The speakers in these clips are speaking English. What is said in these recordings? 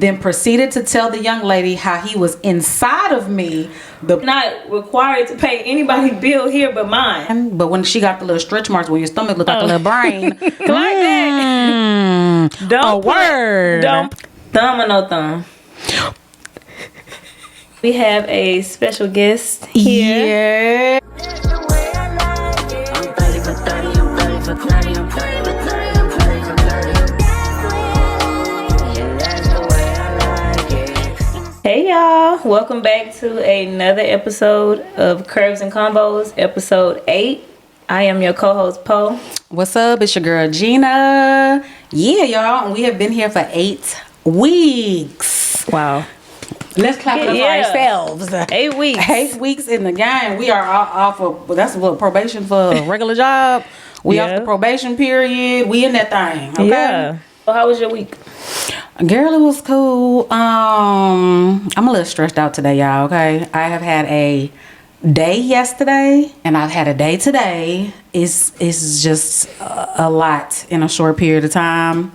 Then proceeded to tell the young lady how he was inside of me. Not required to pay anybody's bill here but mine. But when she got the little stretch marks where your stomach looked like a little brain. Like that. Don't word. Don't. Thumb or no thumb. We have a special guest here. Yeah. Hey y'all, welcome back to another episode of Curves and Combos, episode 8. I am your co-host Poe. What's up? It's your girl Gina. Yeah, y'all, we have been here for 8 weeks. Wow. Let's clap it up for ourselves. 8 weeks. 8 weeks in the game. We are off of, that's what, probation for a regular job. We off the probation period. We in that thing. Okay? Yeah. So how was your week? Girl, it was cool. I'm a little stressed out today, y'all, okay? I have had a day yesterday and I've had a day today. It's just a lot in a short period of time.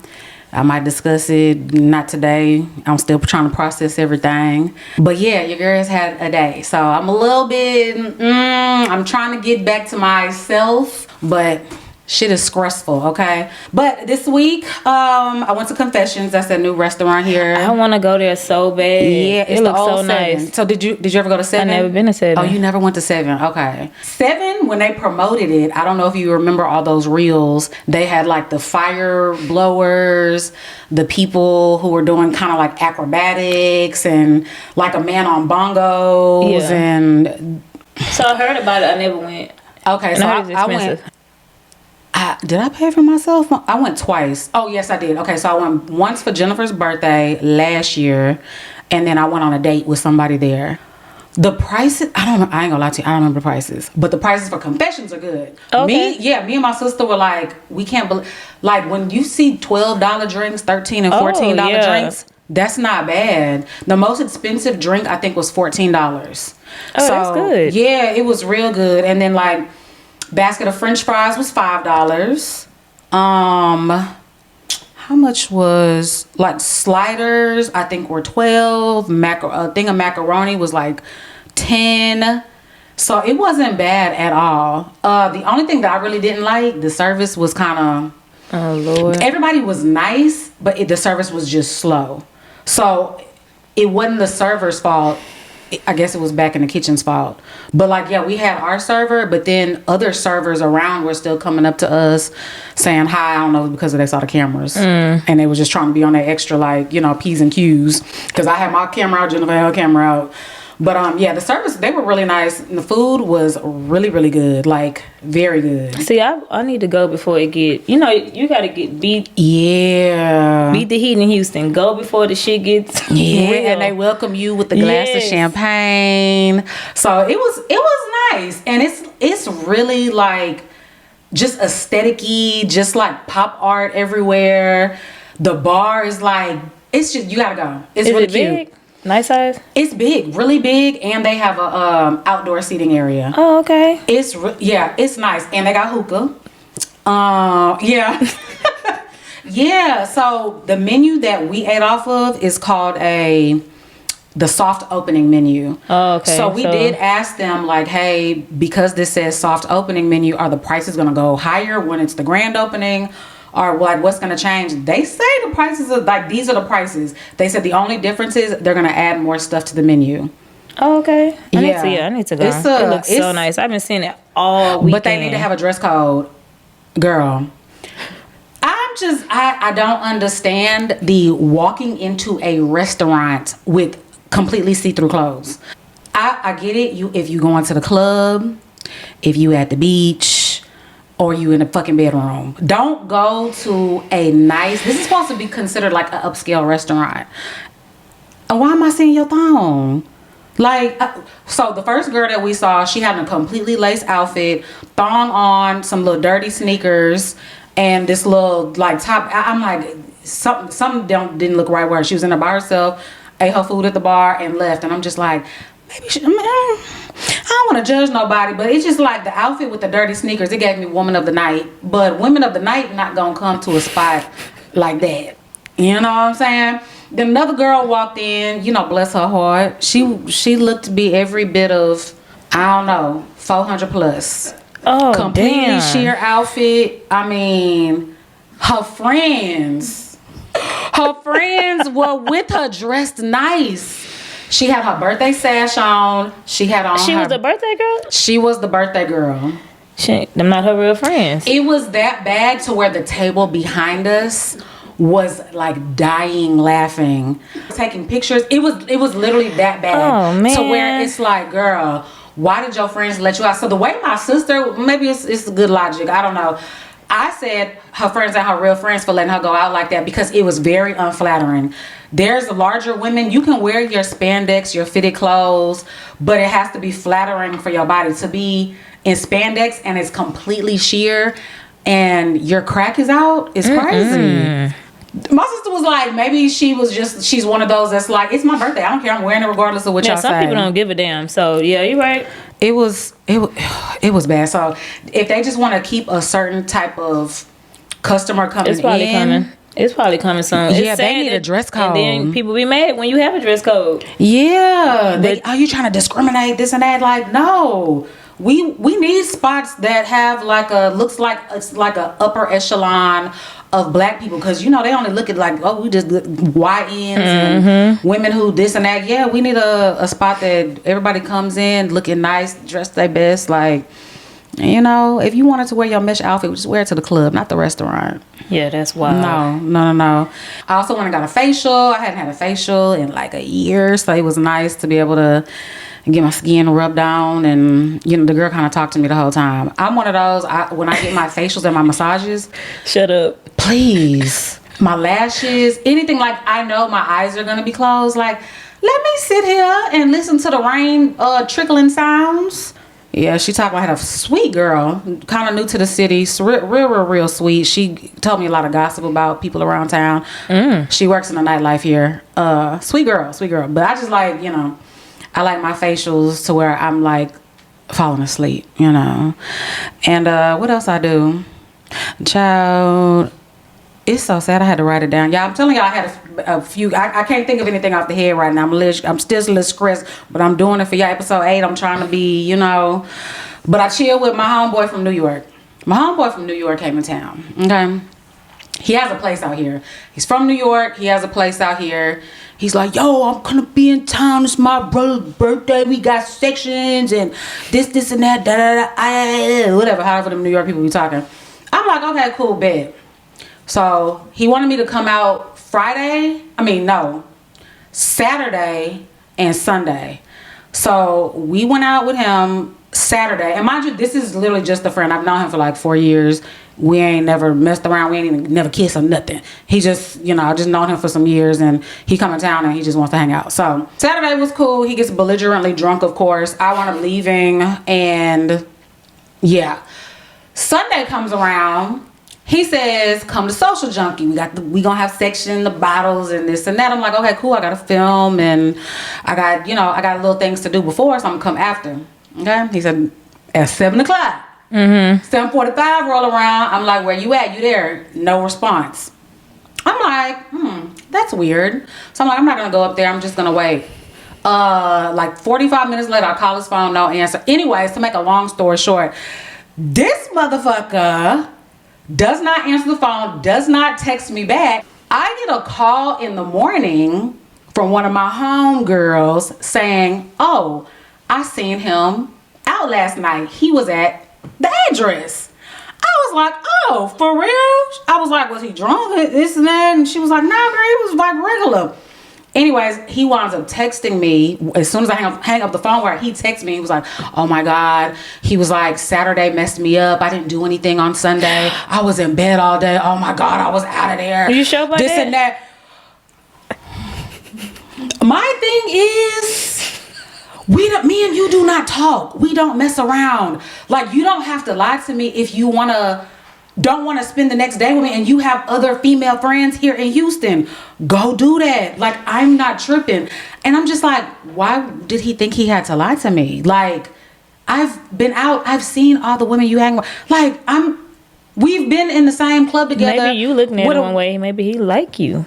I might discuss it, not today. I'm still trying to process everything. But yeah, your girl's had a day. So I'm a little bit, I'm trying to get back to myself, but shit is stressful, okay? But this week, I went to Confessions. That's a new restaurant here. I want to go there so bad. Yeah, it looks so nice. So did you ever go to 7? I never been to 7. Oh, you never went to 7? Okay. 7, when they promoted it, I don't know if you remember all those reels. They had like the fire blowers, the people who were doing kind of like acrobatics, and like a man on bongos, and. So I heard about it. I never went. Okay, so I went. Did I pay for myself? I went twice. Oh, yes, I did. Okay, so I went once for Jennifer's birthday last year, and then I went on a date with somebody there. The prices, I ain't gonna lie to you, I don't remember the prices, but the prices for Confessions are good. Okay. Me and my sister were like, we can't believe, like when you see $12 drinks, $13 and $14 drinks, that's not bad. The most expensive drink I think was $14. Oh, so, that's good. Yeah, it was real good. And then like, basket of French fries was $5. How much was like sliders? I think were 12. A thing of macaroni was like 10. So it wasn't bad at all. The only thing that I really didn't like, the service was kind of. Oh Lord. Everybody was nice, but the service was just slow. So it wasn't the server's fault. I guess it was back in the kitchen's fault. But like, yeah, we had our server, but then other servers around were still coming up to us saying hi. I don't know, because they saw the cameras. And they were just trying to be on that extra, like, you know, P's and Q's. Because I had my camera out, Jennifer had her camera out. But yeah, the service, they were really nice. And the food was really, really good. Like, very good. See, I need to go before it get, you know, you got to get beat. Yeah. Beat the heat in Houston. Go before the shit gets real. And they welcome you with the glass of champagne. So it was nice. And it's really like just aesthetic-y, just like pop art everywhere. The bar is like, it's just, you got to go. It's really cute. Big? Nice size? It's big, really big, and they have a outdoor seating area. Oh, okay. It's nice, and they got hookah. Yeah. Yeah, so the menu that we ate off of is called the soft opening menu. Oh, okay. So we did ask them, like, hey, because this says soft opening menu, are the prices gonna go higher when it's the grand opening? Or like, what's gonna change? They say the prices are like, these are the prices. They said the only difference is they're gonna add more stuff to the menu. Oh, okay. I need to go. It looks so nice. I've been seeing it all weekend. But they need to have a dress code. Girl, I don't understand the walking into a restaurant with completely see-through clothes. I get it. If you going to the club, if you at the beach, or you in a fucking bedroom. Don't go to a nice, this is supposed to be considered like an upscale restaurant. Why am I seeing your thong? Like, so the first girl that we saw, she had a completely lace outfit, thong on, some little dirty sneakers, and this little like top. I'm like, something didn't look right where she was in there by herself, ate her food at the bar and left. And I'm just like, maybe I don't want to judge nobody, but it's just like the outfit with the dirty sneakers, it gave me woman of the night. But women of the night not gonna come to a spot like that. You know what I'm saying? Then another girl walked in, you know, bless her heart. She looked to be every bit of, I don't know, 400 plus. Oh, completely damn. sheer outfit. I mean, her friends were with her dressed nice. She had her birthday sash on. She was the birthday girl? She was the birthday girl. Them not her real friends. It was that bad to where the table behind us was like dying laughing, taking pictures. It was literally that bad. Oh, man. To where it's like, girl, why did your friends let you out? So the way my sister, maybe it's good logic, I don't know. I said her friends ain't her real friends for letting her go out like that because it was very unflattering. There's larger women, you can wear your spandex, your fitted clothes, but it has to be flattering for your body. To be in spandex and it's completely sheer and your crack is out, it's crazy. My sister was like, maybe she's one of those that's like, it's my birthday, I don't care, I'm wearing it regardless of what y'all say. Some people don't give a damn, so yeah, you're right. It was bad. So if they just want to keep a certain type of customer coming It's probably in, coming. It's probably coming soon. Yeah, they need a dress code. And then people be mad when you have a dress code. Yeah. Are you trying to discriminate this and that? Like, no. We need spots that have like looks like it's like a upper echelon of black people, because you know they only look at like, oh, we just YNs and women who this and that. Yeah, we need a spot that everybody comes in looking nice, dressed their best. Like, you know, if you wanted to wear your mesh outfit, just wear it to the club, not the restaurant. Yeah, that's wild. No. I also went and got a facial. I hadn't had a facial in like a year, so it was nice to be able to get my skin rubbed on. And you know, the girl kind of talked to me the whole time. I'm one of those, when I get my facials and my massages, shut up, please. My lashes, anything, like I know my eyes are gonna be closed, like let me sit here and listen to the rain trickling sounds. Yeah, she talked about, I had a sweet girl, kind of new to the city, real sweet. She told me a lot of gossip about people around town. She works in the nightlife here. Sweet girl. But I just like, you know, I like my facials to where I'm like falling asleep, you know. And what else I do? Child, it's so sad I had to write it down. Y'all, I'm telling y'all I had a few, I can't think of anything off the head right now. I'm still a little stressed, but I'm doing it for y'all. Episode 8, I'm trying to be, you know. But I chill with my homeboy from New York. My homeboy from New York came in town, okay? He has a place out here. He's from New York. He has a place out here. He's like, yo, I'm gonna be in town. It's my brother's birthday. We got sections and this and that, whatever, however them New York people be talking. I'm like, okay, cool, bet. So he wanted me to come out Saturday and Sunday. So we went out with him Saturday. And mind you, this is literally just a friend. I've known him for like 4 years. We ain't never messed around. We ain't even never kissed or nothing. He just, you know, I just known him for some years and he come in town and he just wants to hang out. So Saturday was cool. He gets belligerently drunk, of course. I wound up leaving and yeah. Sunday comes around. He says, come to Social Junkie. We gonna have section, the bottles and this and that. I'm like, okay, cool. I gotta film and I got little things to do before, so I'm gonna come after. Okay. He said, at 7 o'clock. 7:45 roll around. I'm like, where you at? You there? No response. I'm like, that's weird. So I'm like, I'm not gonna go up there. I'm just gonna wait. Like 45 minutes later, I call his phone, no answer. Anyways, to make a long story short, this motherfucker does not answer the phone, does not text me back. I get a call in the morning from one of my homegirls saying, oh, I seen him out last night. He was at the address. I was like, oh, for real? I was like, was he drunk? This and that? And she was like, no, girl, he was like regular. Anyways, he winds up texting me as soon as I hang up the phone, where he texted me. He was like, oh my God. He was like, Saturday messed me up. I didn't do anything on Sunday. I was in bed all day. Oh my God, I was out of there. Are you sure about this that? And that. My thing is, me and you do not talk. We don't mess around. Like, you don't have to lie to me if you don't want to spend the next day with me and you have other female friends here in Houston. Go do that. Like, I'm not tripping. And I'm just like, why did he think he had to lie to me? Like, I've been out. I've seen all the women you hang with. Like, we've been in the same club together. Maybe you looking at it one way. Maybe he like you.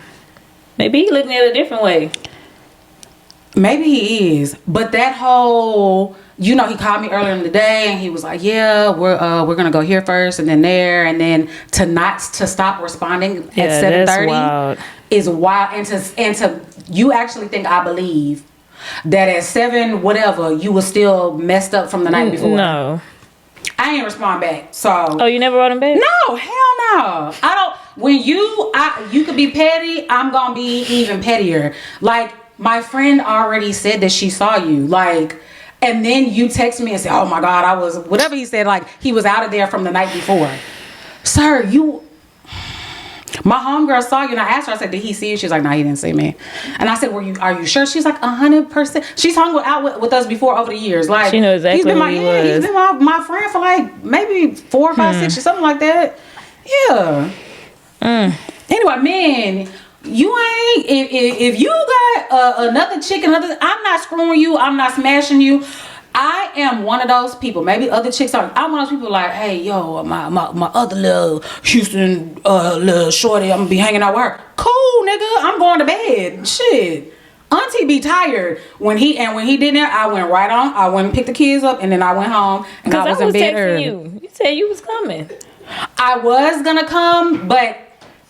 Maybe he looking at it a different way. Maybe he is, but that whole, he called me earlier in the day and he was like, "Yeah, we're gonna go here first and then there, and then to stop responding at 7:30 is wild." And to you actually think I believe that at 7 whatever you was still messed up from the night before? No, I ain't respond back. So oh, you never wrote him back? No, hell no. I don't. When you could be petty, I'm gonna be even pettier. Like, my friend already said that she saw you, like, and then you text me and say, "Oh my God, I was," whatever he said, like he was out of there from the night before. Sir, my homegirl saw you, and I asked her, I said, "Did he see you?" She's like, "No, he didn't see me." And I said, Are you sure?" She's like, 100%. She's hung out with us before over the years. Like, she knows exactly who he was. He's been my friend for like maybe 4 or 5, 6 years, something like that. Yeah. Anyway, man, you ain't, if you got another chick, I'm not screwing you, I'm not smashing you. I am one of those people. Maybe other chicks are. I'm one of those people like, "Hey, yo, my other little Houston little shorty, I'm gonna be hanging out with her." Cool, nigga, I'm going to bed. Shit. Auntie be tired. When he did that, I went right on. I went and picked the kids up, and then I went home and I was in bed early. You said you was coming. I was gonna come, but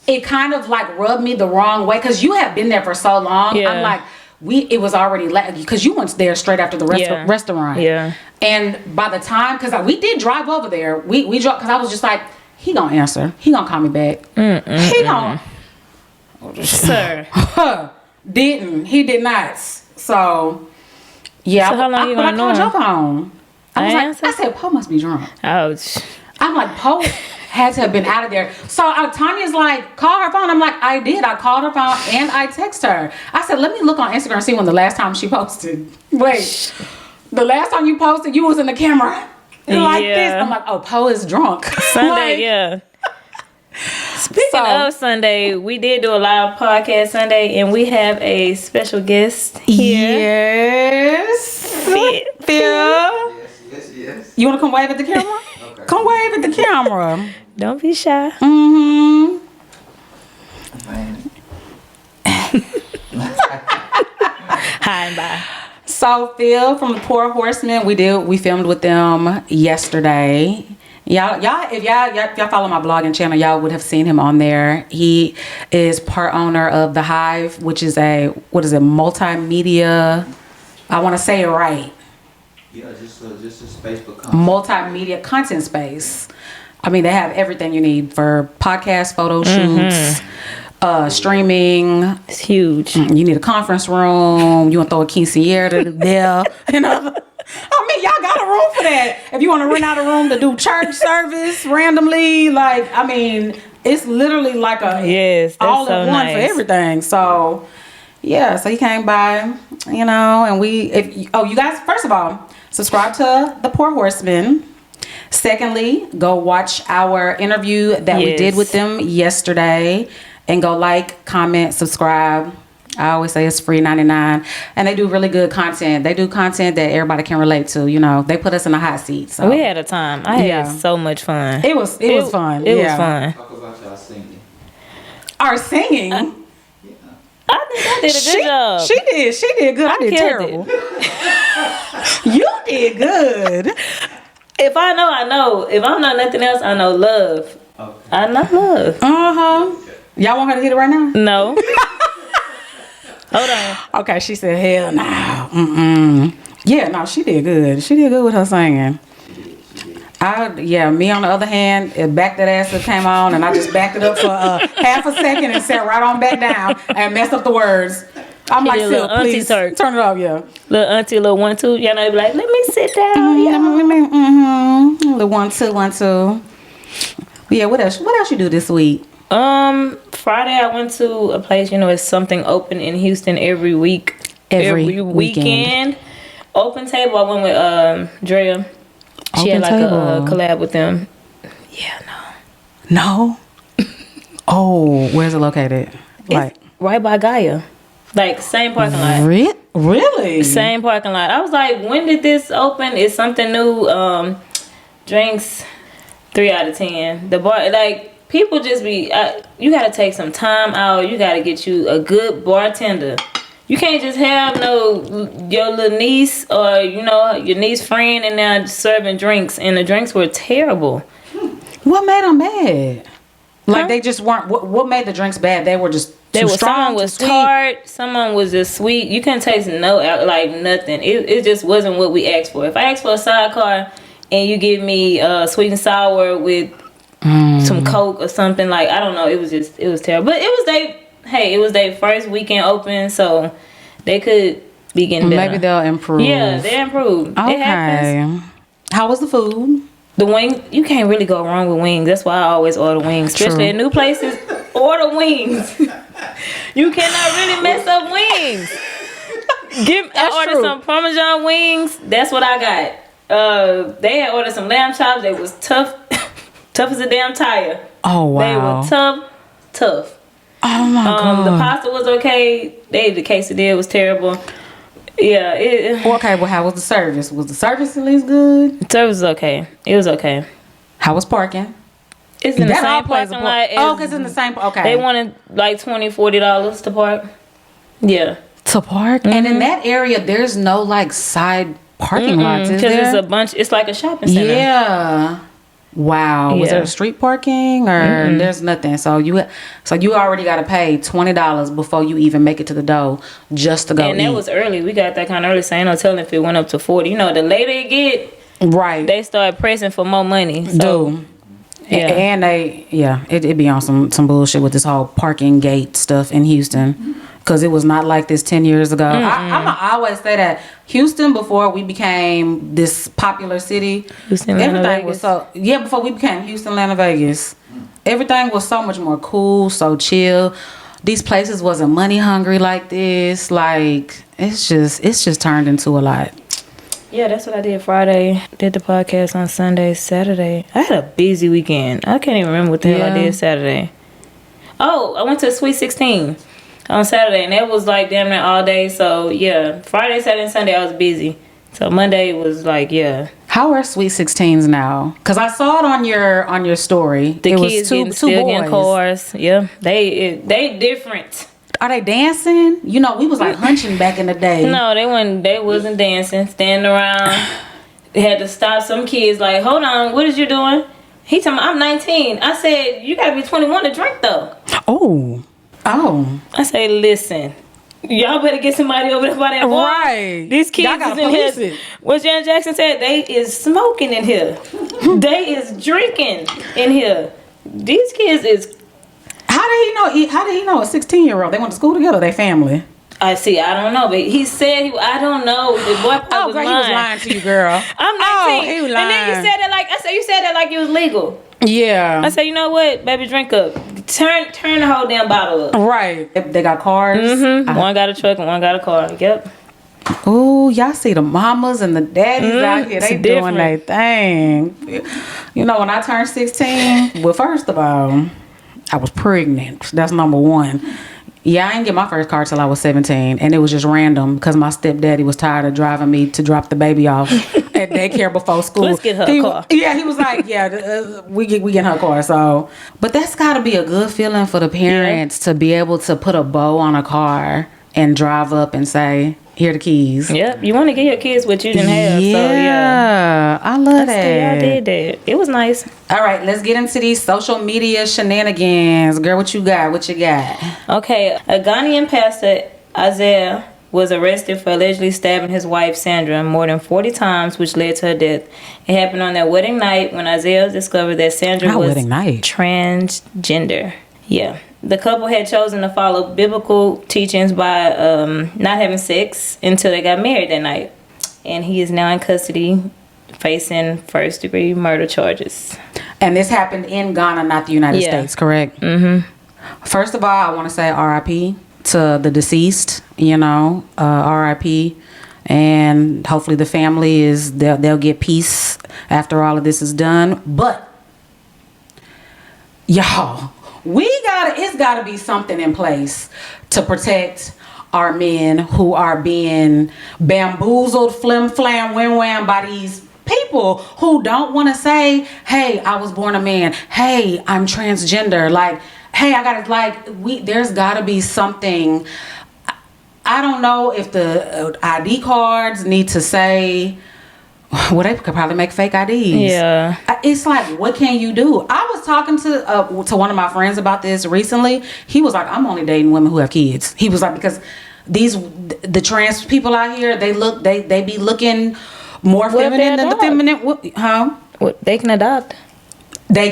it kind of like rubbed me the wrong way because you have been there for so long. Yeah. I'm like, it was already because you went there straight after the restaurant. Yeah. And by the time, because we did drive over there, we drove, because I was just like, he gonna answer, he gonna call me back. He gonna, sir, he did not. So yeah. So how long you gonna know? I called your phone. I said, Poe must be drunk. Ouch. I'm like, Poe had to have been out of there. So Tanya's like, call her phone. I'm like, I did. I called her phone and I text her. I said, let me look on Instagram and see when the last time she posted. Wait, the last time you posted, you was in the camera like this. I'm like, oh, Poe is drunk. Sunday, like, yeah. Speaking of Sunday, we did do a live podcast Sunday, and we have a special guest here. Yes. Phil. Yes. You want to come wave at the camera? Okay. Come wave at the camera. Don't be shy. Mm-hmm. Hi and bye. So Phil from the Poor Horsemen, we filmed with them yesterday. Y'all, if y'all follow my blogging channel, y'all would have seen him on there. He is part owner of The Hive, which is multimedia. I want to say it right. Yeah, just a space for content. Multimedia content space. I mean, they have everything you need for podcasts, photo shoots, streaming. It's huge. You need a conference room. You want to throw a quinceañera there, you know. I mean, y'all got a room for that. If you want to rent out a room to do church service randomly, like, I mean, it's literally like a all-in-one for everything. So, yeah, so he came by, you know, and you guys, first of all, subscribe to The Poor Horsemen. Secondly, go watch our interview that we did with them yesterday, and go like, comment, subscribe. I always say it's free 99, and they do really good content. They do content that everybody can relate to. You know, they put us in a hot seat. So we had a time. I had so much fun. It was fun. It was fun. Talk about y'all singing. Our singing. I think I did a good job. She did good. I did terrible. You did good. If I know, I know. If I know nothing else, I know love. Okay. I know love. Y'all want her to hit it right now? No. Hold on. Okay, she said, hell no. Yeah, no, she did good. She did good with her singing. Me on the other hand, back that ass up came on, and I just backed it up for half a second and sat right on back down and messed up the words. I'm like, Phil, please turn it off, yeah. Little auntie, little 1 2. Y'all know, be like, let me sit down, Little 1 2 1 2. Yeah, what else? What else you do this week? Friday I went to a place, it's something open in Houston every week. Every weekend. Open Table. I went with Drea. She had like a collab with them. Yeah, no. Oh, where's it located? It's right by Gaia. Like same parking lot. Really? Same parking lot. I was like, when did this open? It's something new. Drinks 3 out of 10. The bar, like, people just be. You gotta take some time out. You gotta get you a good bartender. You can't just have your little niece or your niece friend and now serving drinks, and the drinks were terrible. What made them bad? Like they just weren't. What made the drinks bad? They were just too strong. Someone was tart. Someone was just sweet. You couldn't taste nothing. It just wasn't what we asked for. If I asked for a sidecar and you give me sweet and sour with some Coke or something, like I don't know, it was terrible. But it was their first weekend open, so they could be getting better. Maybe they'll improve. Yeah, they improved. Okay. It happens. How was the food? The wing, you can't really go wrong with wings. That's why I always order wings, especially at new places. Order wings. You cannot really mess up wings. I ordered some Parmesan wings. That's what I got. They had ordered some lamb chops. They was tough, tough as a damn tire. Oh wow. They were tough. Oh my god. The pasta was okay. The quesadilla was terrible. Yeah. Okay, well, how was the service? Was the service at least good? The service was okay. It was okay. How was parking? It's in the same parking lot. Oh, because in the same. Okay. They wanted like $20-$40 to park. Yeah. To park, and in that area, there's no like side parking lots, is there? Because it's a bunch. It's like a shopping center. Yeah. Wow. Was there street parking or there's nothing? So you already got to pay $20 before you even make it to the door just to go. And that was early. We got that kind of early. So ain't no telling if it went up to 40. The later it get, right, they start pressing for more money. So, yeah. And it'd be on some bullshit with this whole parking gate stuff in Houston. Because it was not like this 10 years ago. I always say that Houston, before we became this popular city, everything was before we became Houston, Atlanta, Vegas, everything was so much more cool, so chill. These places wasn't money hungry like this. Like it's just turned into a lot. Yeah, that's what I did Friday. Did the podcast on Sunday, Saturday. I had a busy weekend. I can't even remember what the hell I did Saturday. Oh, I went to Sweet 16 on Saturday, and that was like damn near all day. So yeah, Friday, Saturday, and Sunday I was busy. So Monday was like How are Sweet 16s now? Because I saw it on your story. The kids was two boys. Getting cars. Yeah, they different. Are they dancing? We was like hunching back in the day. No, they wasn't dancing. Standing around. They had to stop some kids. Like, hold on, what is you doing? He told me I'm 19. I said you gotta be 21 to drink though. Oh. I say, listen, y'all better get somebody over there by that bar. Right. These kids is in here. What Janet Jackson said, they is smoking in here. They is drinking in here. These kids is. How did he know a 16-year-old? They went to school together. They family. I don't know, but he said I don't know. The boy was lying. He was lying to you, girl. I'm 19. Oh, he was lying. And then you said that you said that like it was legal. Yeah. I said, you know what, baby, drink up. Turn the whole damn bottle up. Right. They got cars. One got a truck and one got a car. Yep. Oh, y'all see the mamas and the daddies out here. They doing their thing. When I turned 16, well, first of all, I was pregnant. That's number one. Yeah, I didn't get my first car till I was 17, and it was just random because my stepdaddy was tired of driving me to drop the baby off at daycare before school. Let's get her a car. Yeah, he was like, we get her car. So, but that's got to be a good feeling for the parents to be able to put a bow on a car and drive up and say, "Here are the keys." Yep, you want to get your kids what you didn't have. Yeah, so, yeah. I love that. I did that. It was nice. All right, let's get into these social media shenanigans. Girl, what you got? Okay, a Ghanaian pastor, Isaiah, was arrested for allegedly stabbing his wife, Sandra, more than 40 times, which led to her death. It happened on their wedding night when Isaiah discovered that Sandra was transgender. Yeah. The couple had chosen to follow biblical teachings by not having sex until they got married that night. And he is now in custody facing first-degree murder charges. And this happened in Ghana, not the United States, correct? Mm-hmm. First of all, I want to say R.I.P. to the deceased, R.I.P. And hopefully the family they'll get peace after all of this is done. But, y'all, it's gotta be something in place to protect our men who are being bamboozled, flim flam, wham wham by these people. people who don't want to say, hey, I was born a man. Hey, I'm transgender. Like, hey, I got to, like, there's got to be something. I don't know if the ID cards need to say, well, they could probably make fake IDs. Yeah. It's like, what can you do? I was talking to one of my friends about this recently. He was like, I'm only dating women who have kids. He was like, because the trans people out here, they be looking more feminine than the feminine. What, they can adopt. They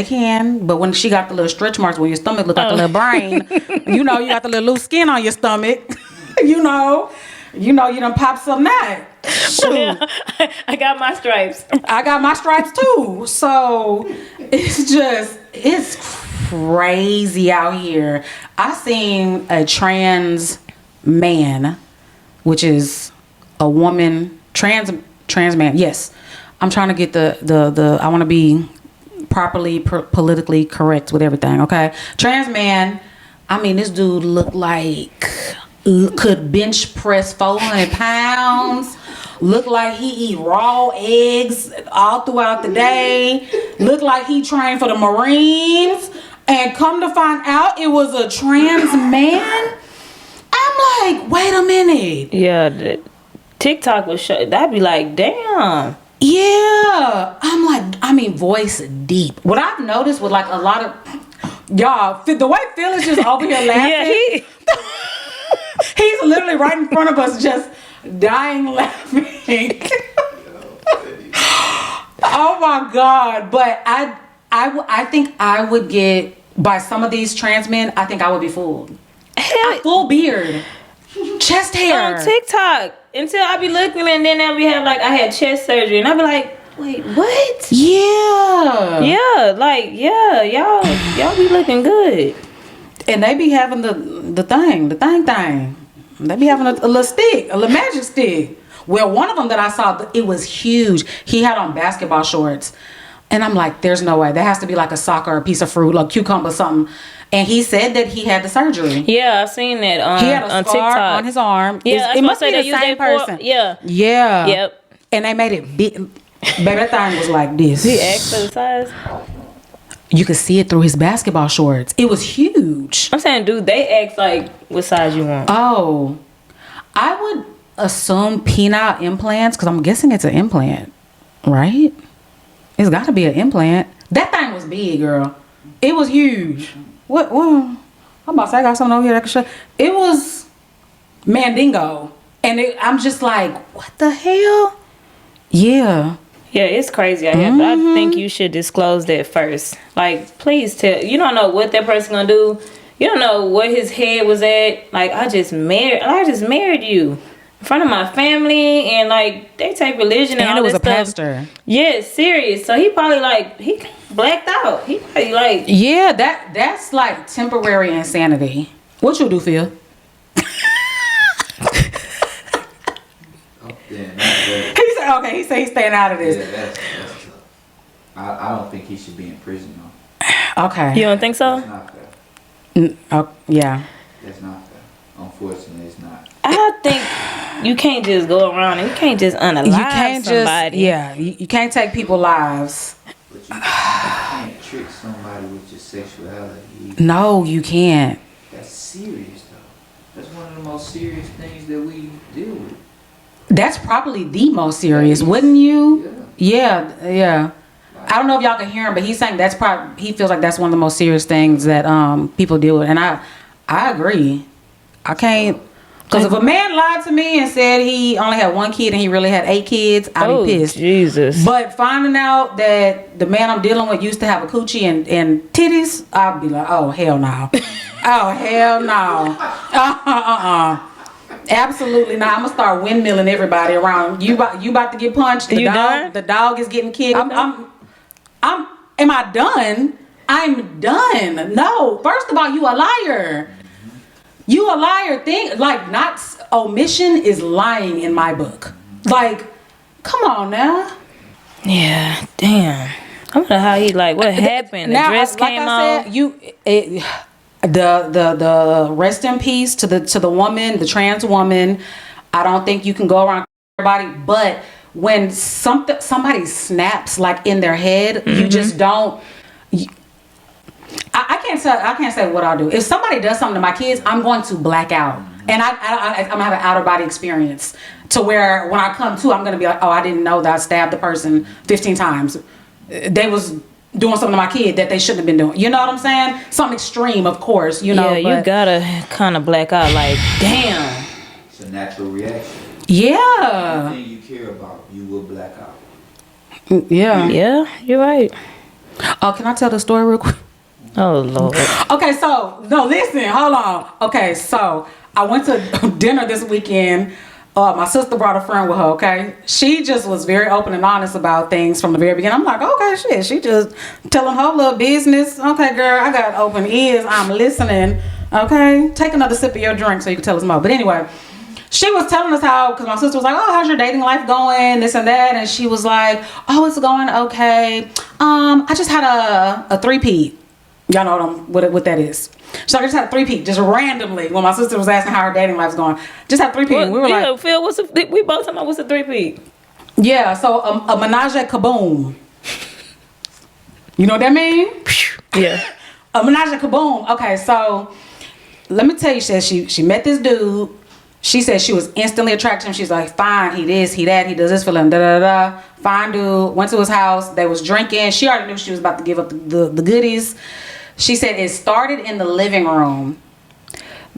can, but when she got the little stretch marks where your stomach look like a little brain, you know, you got the little loose skin on your stomach, you know you done pop some that. Yeah, I got my stripes. I got my stripes too. So it's crazy out here. I seen a trans man, which is a woman, trans man. Yes. I'm trying to get the I want to be properly politically correct with everything, okay? Trans man, I mean, this dude looked like could bench press 400 pounds, looked like he eat raw eggs all throughout the day, looked like he trained for the Marines, and come to find out it was a trans man. I'm like, wait a minute. Yeah, TikTok was that'd be like, damn. Yeah, I'm like, I mean, voice deep. What I've noticed with like a lot of y'all, the way Phil is just over here laughing. Yeah, he's literally right in front of us, just dying laughing. Oh my God! But I think I would get by some of these trans men. I think I would be fooled. Full beard, chest hair on TikTok. Until I be looking and then I be have like I had chest surgery and I be like, wait, what? Yeah. Yeah, like y'all be looking good. And they be having the thing. They be having a little stick, a little magic stick. Well, one of them that I saw, it was huge. He had on basketball shorts. And I'm like, there's no way. That has to be like a sock or a piece of fruit, like cucumber or something. And he said that he had the surgery. Yeah, I've seen that he had a on scar TikTok. on his arm. Yeah, it must be the same person. Yeah. Yeah. Yep. And they made it big. Baby, that thing was like this. He asked for the size. You could see it through his basketball shorts. It was huge. I'm saying, dude, they ask like what size you want. Oh, I would assume penile implants because I'm guessing it's an implant, right? It's got to be an implant. That thing was big, girl. It was huge. What? I'm about to say I got something over here that can show. It was Mandingo, and I'm just like, what the hell? Yeah. Yeah, it's crazy out here, but I think you should disclose that first. Like, please tell. You don't know what that person gonna do. You don't know where his head was at. Like, I just married you in front of my family, and like they take religion and all it was this a pastor. Yeah, serious. So he probably like he blacked out. He probably like that's like temporary insanity. What you do, Phil? He said, okay. He said he's staying out of this. Yeah, that's tough. I don't think he should be in prison though. Okay. You don't think so? That's not fair. Yeah. That's not fair. Unfortunately, it's not. I think you can't just go around and you can't just unalive somebody. You can't take people's lives. But you can't trick somebody with your sexuality. No, you can't. That's serious though. That's one of the most serious things that we deal with. That's probably the most serious, wouldn't you? Yeah. I don't know if y'all can hear him, but he's saying that's probably, he feels like that's one of the most serious things that people deal with. And I agree. I can't, because if a man lied to me and said he only had one kid and he really had 8 kids, I'd be pissed. Jesus. But finding out that the man I'm dealing with used to have a coochie and titties, I'd be like, oh, hell no. Oh, hell no. Absolutely not. I'm gonna start windmilling everybody around. You about to get punched. The dog is getting kicked. Am I done? I'm done. No. First of all, you a liar. You a liar. Not omission is lying in my book. Like, come on now. Yeah. Damn. I wonder how he what happened. The dress came off. The rest in peace to the woman, the trans woman. I don't think you can go around everybody, but when somebody snaps like in their head, you just don't. I can't say what I'll do. If somebody does something to my kids, I'm going to black out, and I'm gonna have an outer body experience to where when I come to, I'm gonna be like, oh, I didn't know that I stabbed the person 15 times. They was doing something to my kid that they shouldn't have been doing. You know what I'm saying? Something extreme, of course. You know, you gotta kind of black out. Like, damn. It's a natural reaction. Yeah. Anything you care about, you will black out. Yeah. Yeah, you're right. Oh, can I tell the story real quick? Oh Lord. Okay, so no, listen, hold on. Okay, so I went to dinner this weekend. My sister brought a friend with her. Okay, she just was very open and honest about things from the very beginning. I'm like, okay, shit, she just telling her little business. Okay, girl, I got open ears. I'm listening. Okay, take another sip of your drink so you can tell us more. But anyway, she was telling us how, because my sister was like, oh, how's your dating life going, this and that, and she was like, oh, it's going okay. I just had a three-peat. Y'all know what that is. So I just had a three-peat, just randomly, when my sister was asking how her dating life's going. Just had three-peat. Well, we were like, Phil, we both talking about what's a three-peat? Yeah, so a menage a kaboom. You know what that mean? Yeah. A menage a kaboom. Okay, so let me tell you, she met this dude. She said she was instantly attracted to him. She's like, fine, he this, he that, he does this for them, da da da. Fine dude. Went to his house. They was drinking. She already knew she was about to give up the goodies. She said it started in the living room.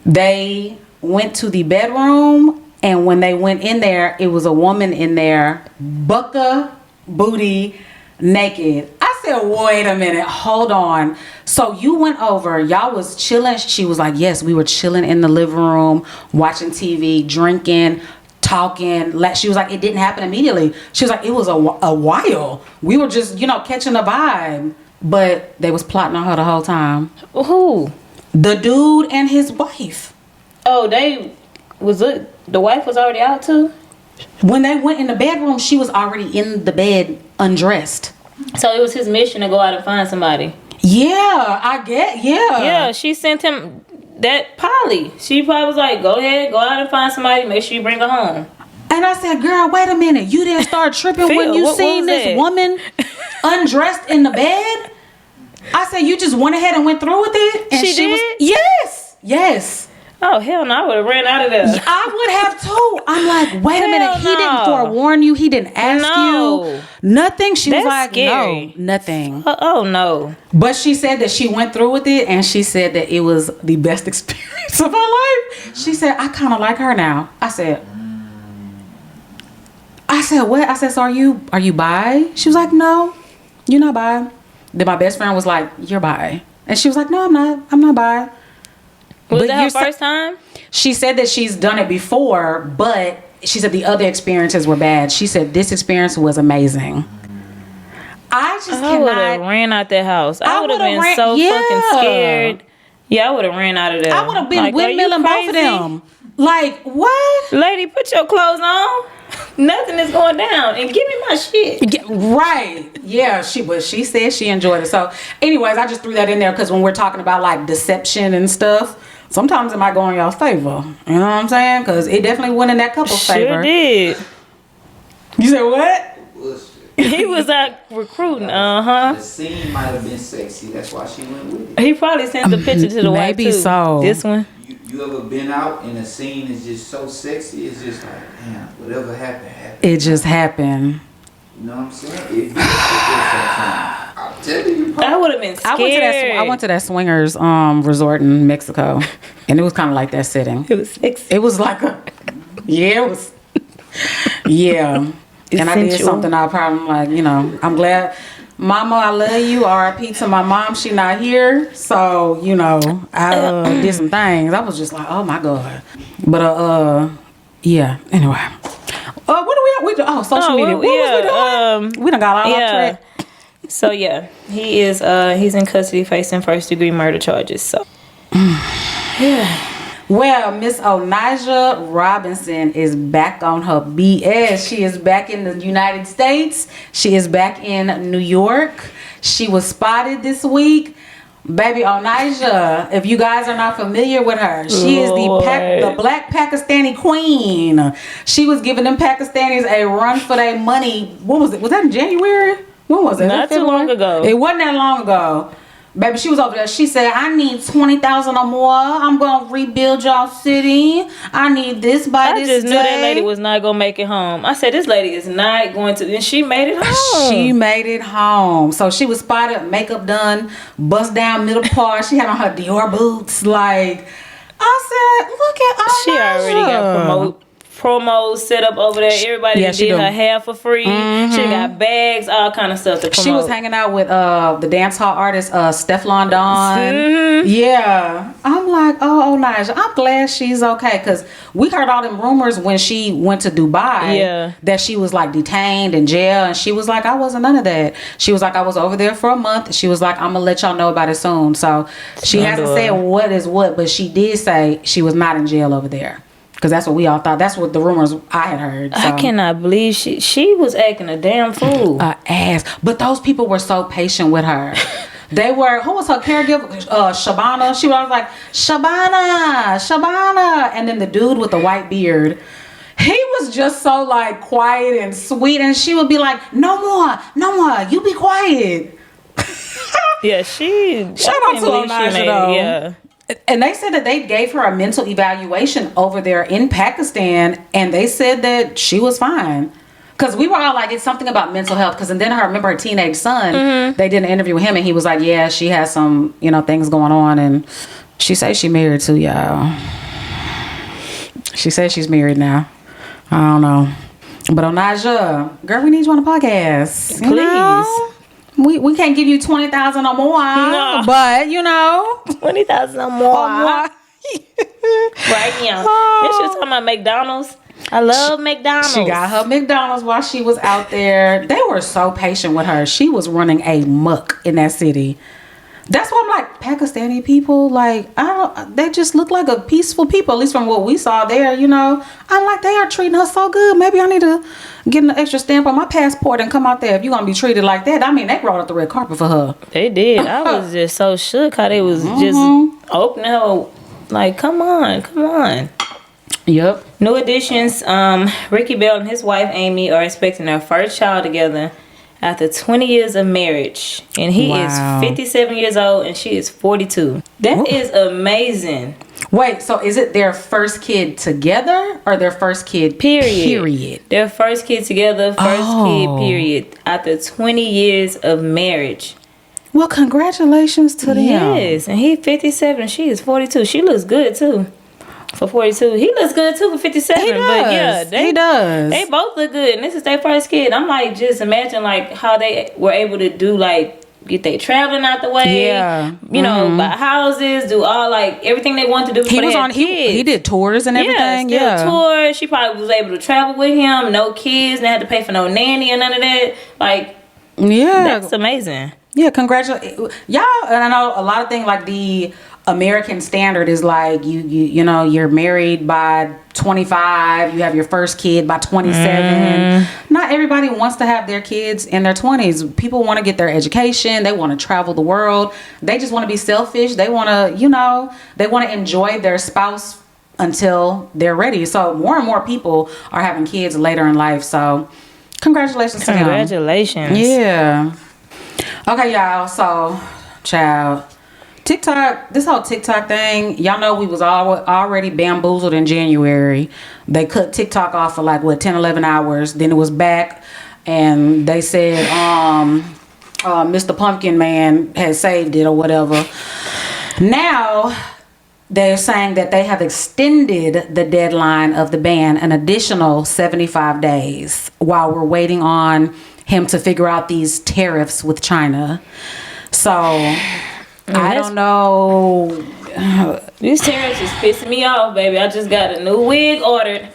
They went to the bedroom, and when they went in there, it was a woman in there, bucka booty, naked. I said, wait a minute, hold on. So you went over, y'all was chilling. She was like, yes, we were chilling in the living room, watching TV, drinking, talking. She was like, it didn't happen immediately. She was like, it was a while. We were just, catching the vibe. But they was plotting on her the whole time. Who? The dude and his wife. Oh, the wife was already out too? When they went in the bedroom, she was already in the bed undressed. So it was his mission to go out and find somebody. Yeah, Yeah, she sent him that Polly. She probably was like, go ahead, go out and find somebody, make sure you bring her home. And I said, girl, wait a minute. You didn't start tripping Phil, when you seen this woman undressed in the bed? I said, you just went ahead and went through with it? And she did? Yes. Oh, hell no. I would have ran out of there. I would have too. I'm like, wait a minute. Hell He didn't forewarn you. He didn't ask you. Nothing. She was like, scary. no, nothing. Oh, no. But she said that she went through with it, and she said that it was the best experience of her life. She said, I kind of like her now. I said, what? I said, so are you bi? She was like, no, you're not bi. Then my best friend was like, you're bi. And she was like, no, I'm not bi. Was that her first time? She said that she's done it before, but she said the other experiences were bad. She said this experience was amazing. I would have ran out that house. I would have been fucking scared. Yeah, I would have ran out of there. I would have been like, windmilling both of them. Like, what? Lady, put your clothes on. Nothing is going down, and give me my shit. Right. Yeah, she said she enjoyed it. So anyways, I just threw that in there because when we're talking about like deception and stuff, sometimes it might go in y'all's favor. You know what I'm saying? Because it definitely went in that couple's favor. Sure did. You said what? He was out recruiting. The scene might have been sexy. That's why she went with it. He probably sent the picture to the wife too. Maybe so. This one. You ever been out and the scene is just so sexy? It's just like, damn, whatever happened. It just happened. You know what I'm saying? I'm telling you. I would have been scared. I went to that swingers resort in Mexico, and it was kind of like that setting. It was sexy. It was like it was. Yeah. And I did something I probably I'm glad. Mama, I love you. R.I.P. to my mom. She not here. So, I did some things. I was just like, oh my God. But, yeah. Anyway. What are we at? Social media. What was we doing? We done got all off track. So, yeah. He is, he's in custody facing first-degree murder charges. So, yeah. Well, Miss Onijah Robinson is back on her BS. She is back in the United States. She is back in New York. She was spotted this week Baby Onaja, if you guys are not familiar with her, she is the black Pakistani Queen. She was giving them Pakistanis a run for their money. What was it? Was that in January? When was it? Not too long ago. It wasn't that long ago. Baby, she was over there. She said, I need 20,000 or more. I'm going to rebuild y'all city. I need this by this day. I just knew that lady was not going to make it home. I said, this lady is not going to. And she made it home. She made it home. So she was spotted, makeup done, bust down middle part. She had on her Dior boots. Like, I said, look at all She already got promos set up over there. Everybody did her hair for free. She got bags, all kind of stuff to promote. She was hanging out with the dance hall artist Stefflon Don. Yeah. I'm like, oh, Nigel, I'm glad she's okay. Because we heard all them rumors when she went to Dubai that she was like detained in jail. And she was like, I wasn't none of that. She was like, I was over there for a month. She was like, I'm going to let y'all know about it soon. So she hasn't said what is what, but she did say she was not in jail over there. Because that's what we all thought. That's what the rumors I had heard. So. I cannot believe she was acting a damn fool. Ass. But those people were so patient with her. They were, who was her caregiver? Shabana. She was like, Shabana. And then the dude with the white beard, he was just so like quiet and sweet. And she would be like, no more. You be quiet. Yeah, shout out to Onaja though. Yeah. And they said that they gave her a mental evaluation over there in Pakistan, and they said that she was fine. Because we were all like, it's something about mental health. Because then I remember her teenage son, they did an interview with him, and he was like, yeah, she has some, things going on. And she says she married too, y'all. She says she's married now. I don't know. But Onaja, girl, we need you on the podcast. Please. We can't give you 20,000 or more, but 20,000 or more. Right now. And she was talking about McDonald's. I love McDonald's. She got her McDonald's while she was out there. They were so patient with her. She was running a muck in that city. That's why I'm like, Pakistani people, like, they just look like a peaceful people, at least from what we saw there, I'm like, they are treating her so good. Maybe I need to get an extra stamp on my passport and come out there if you're going to be treated like that. I mean, they brought out the red carpet for her. They did. I was just so shook how they was just opening her, like, come on. Yep. New additions, Ricky Bell and his wife, Amy, are expecting their first child together after 20 years of marriage. And he is 57 years old and she is 42. That is amazing. Wait, so is it their first kid together or their first kid period? Their first kid together, kid period. After 20 years of marriage. Well, congratulations to them. Yes, and he's 57, she is 42. She looks good too. For 42, he looks good too for 57. He does. But yeah, he does. They both look good, and this is their first kid. I'm like, just imagine like how they were able to do like get they traveling out the way. Yeah, buy houses, do all like everything they wanted to do. He did tours and everything. Yeah, tours. She probably was able to travel with him. No kids. They had to pay for no nanny or none of that. Like, that's amazing. Yeah, congratulations, y'all. And I know a lot of things like the American standard is like you're married by 25, you have your first kid by 27. Not everybody wants to have their kids in their 20s. People want to get their education, they want to travel the world, they just want to be selfish, they want to they want to enjoy their spouse until they're ready. So more and more people are having kids later in life. So congratulations to them. Congratulations. Yeah. Okay, y'all, so child, TikTok, this whole TikTok thing, y'all know we was already bamboozled in January. They cut TikTok off for like 10, 11 hours. Then it was back and they said Mr. Pumpkin Man had saved it or whatever. Now they're saying that they have extended the deadline of the ban an additional 75 days while we're waiting on him to figure out these tariffs with China. So I don't know. These tariffs is pissing me off, baby. I just got a new wig ordered.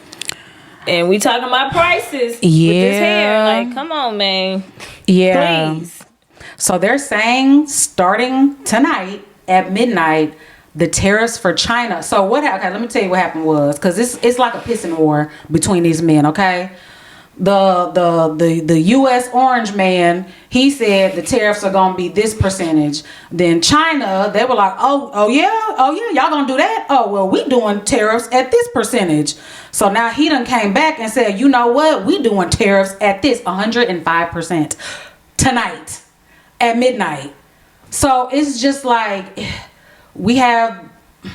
And we talking about prices with this hair. Like, come on, man. Yeah. Please. So they're saying starting tonight at midnight, the tariffs for China. So what happened? Okay, let me tell you what happened was, because it's like a pissing war between these men, okay? the U.S. orange man, he said the tariffs are gonna be this percentage. Then China, they were like, oh yeah, y'all gonna do that? Oh well, we doing tariffs at this percentage. So now he done came back and said, you know what? We doing tariffs at this 105% tonight at midnight. So it's just like we have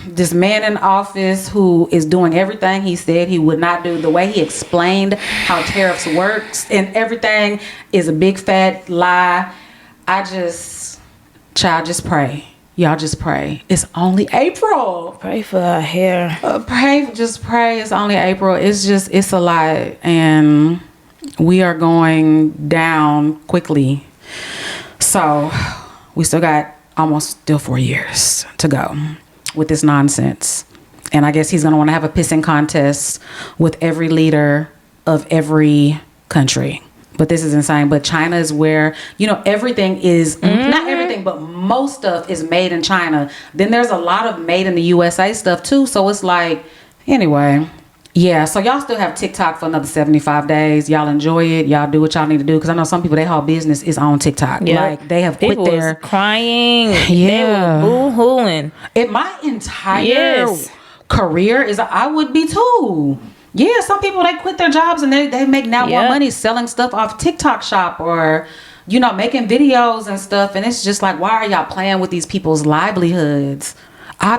this man in office who is doing everything he said he would not do. The way he explained how tariffs works and everything is a big fat lie. Just pray. Y'all just pray. It's only April. Pray for our hair. Pray. It's only April. It's a lie. And we are going down quickly. So we still got still 4 years to go with this nonsense. And I guess he's going to want to have a pissing contest with every leader of every country. But this is insane. But China is where, everything is, not everything, but most stuff is made in China. Then there's a lot of made in the USA stuff too. So it's like, anyway. Yeah, so y'all still have TikTok for another 75 days. Y'all enjoy it. Y'all do what y'all need to do. Because I know some people, their whole business is on TikTok. Yep. Like, they have quit their... crying. Yeah. They were boo-hooing. If my entire career is... I would be too. Yeah, some people, they quit their jobs and they make now more money selling stuff off TikTok shop or, making videos and stuff. And it's just like, why are y'all playing with these people's livelihoods?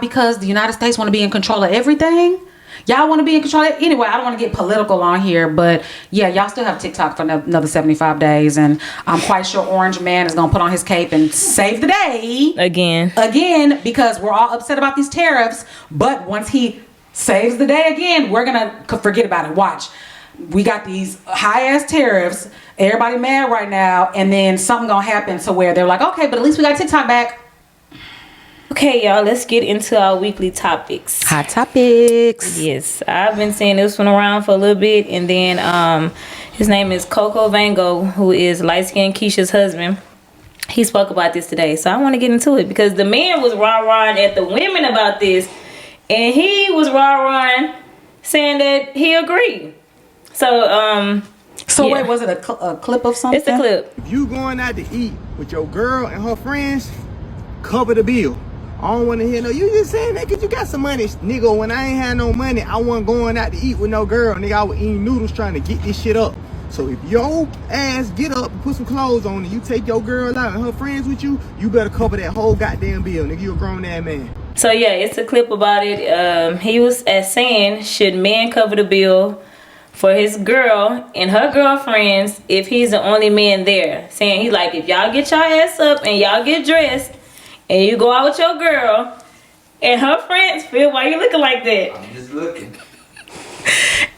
Because the United States want to be in control of everything? Y'all want to be in control? Anyway, I don't want to get political on here, but yeah, y'all still have TikTok for another 75 days, and I'm quite sure Orange Man is going to put on his cape and save the day. Again, because we're all upset about these tariffs, but once he saves the day again, we're going to forget about it. Watch. We got these high-ass tariffs. Everybody mad right now, and then something going to happen to where they're like, okay, but at least we got TikTok back. Okay, y'all, let's get into our weekly topics. Hot topics. Yes, I've been seeing this one around for a little bit, and then his name is Coco Vango, who is light-skinned Keisha's husband. He spoke about this today, so I want to get into it because the man was rah-rahing at the women about this, and he was rah-rahing saying that he agreed. So, wait, was it a clip of something? It's a clip. If you going out to eat with your girl and her friends, cover the bill. I don't want to hear no, you just saying that because you got some money. Nigga, when I ain't had no money, I wasn't going out to eat with no girl. Nigga, I was eating noodles trying to get this shit up. So if your ass get up and put some clothes on and you take your girl out and her friends with you, you better cover that whole goddamn bill. Nigga, you a grown ass man. So yeah, it's a clip about it. He was saying, should men cover the bill for his girl and her girlfriends if he's the only man there? Saying he like, if y'all get your ass up and y'all get dressed, and you go out with your girl and her friends, Phil, why you looking like that? I'm just looking.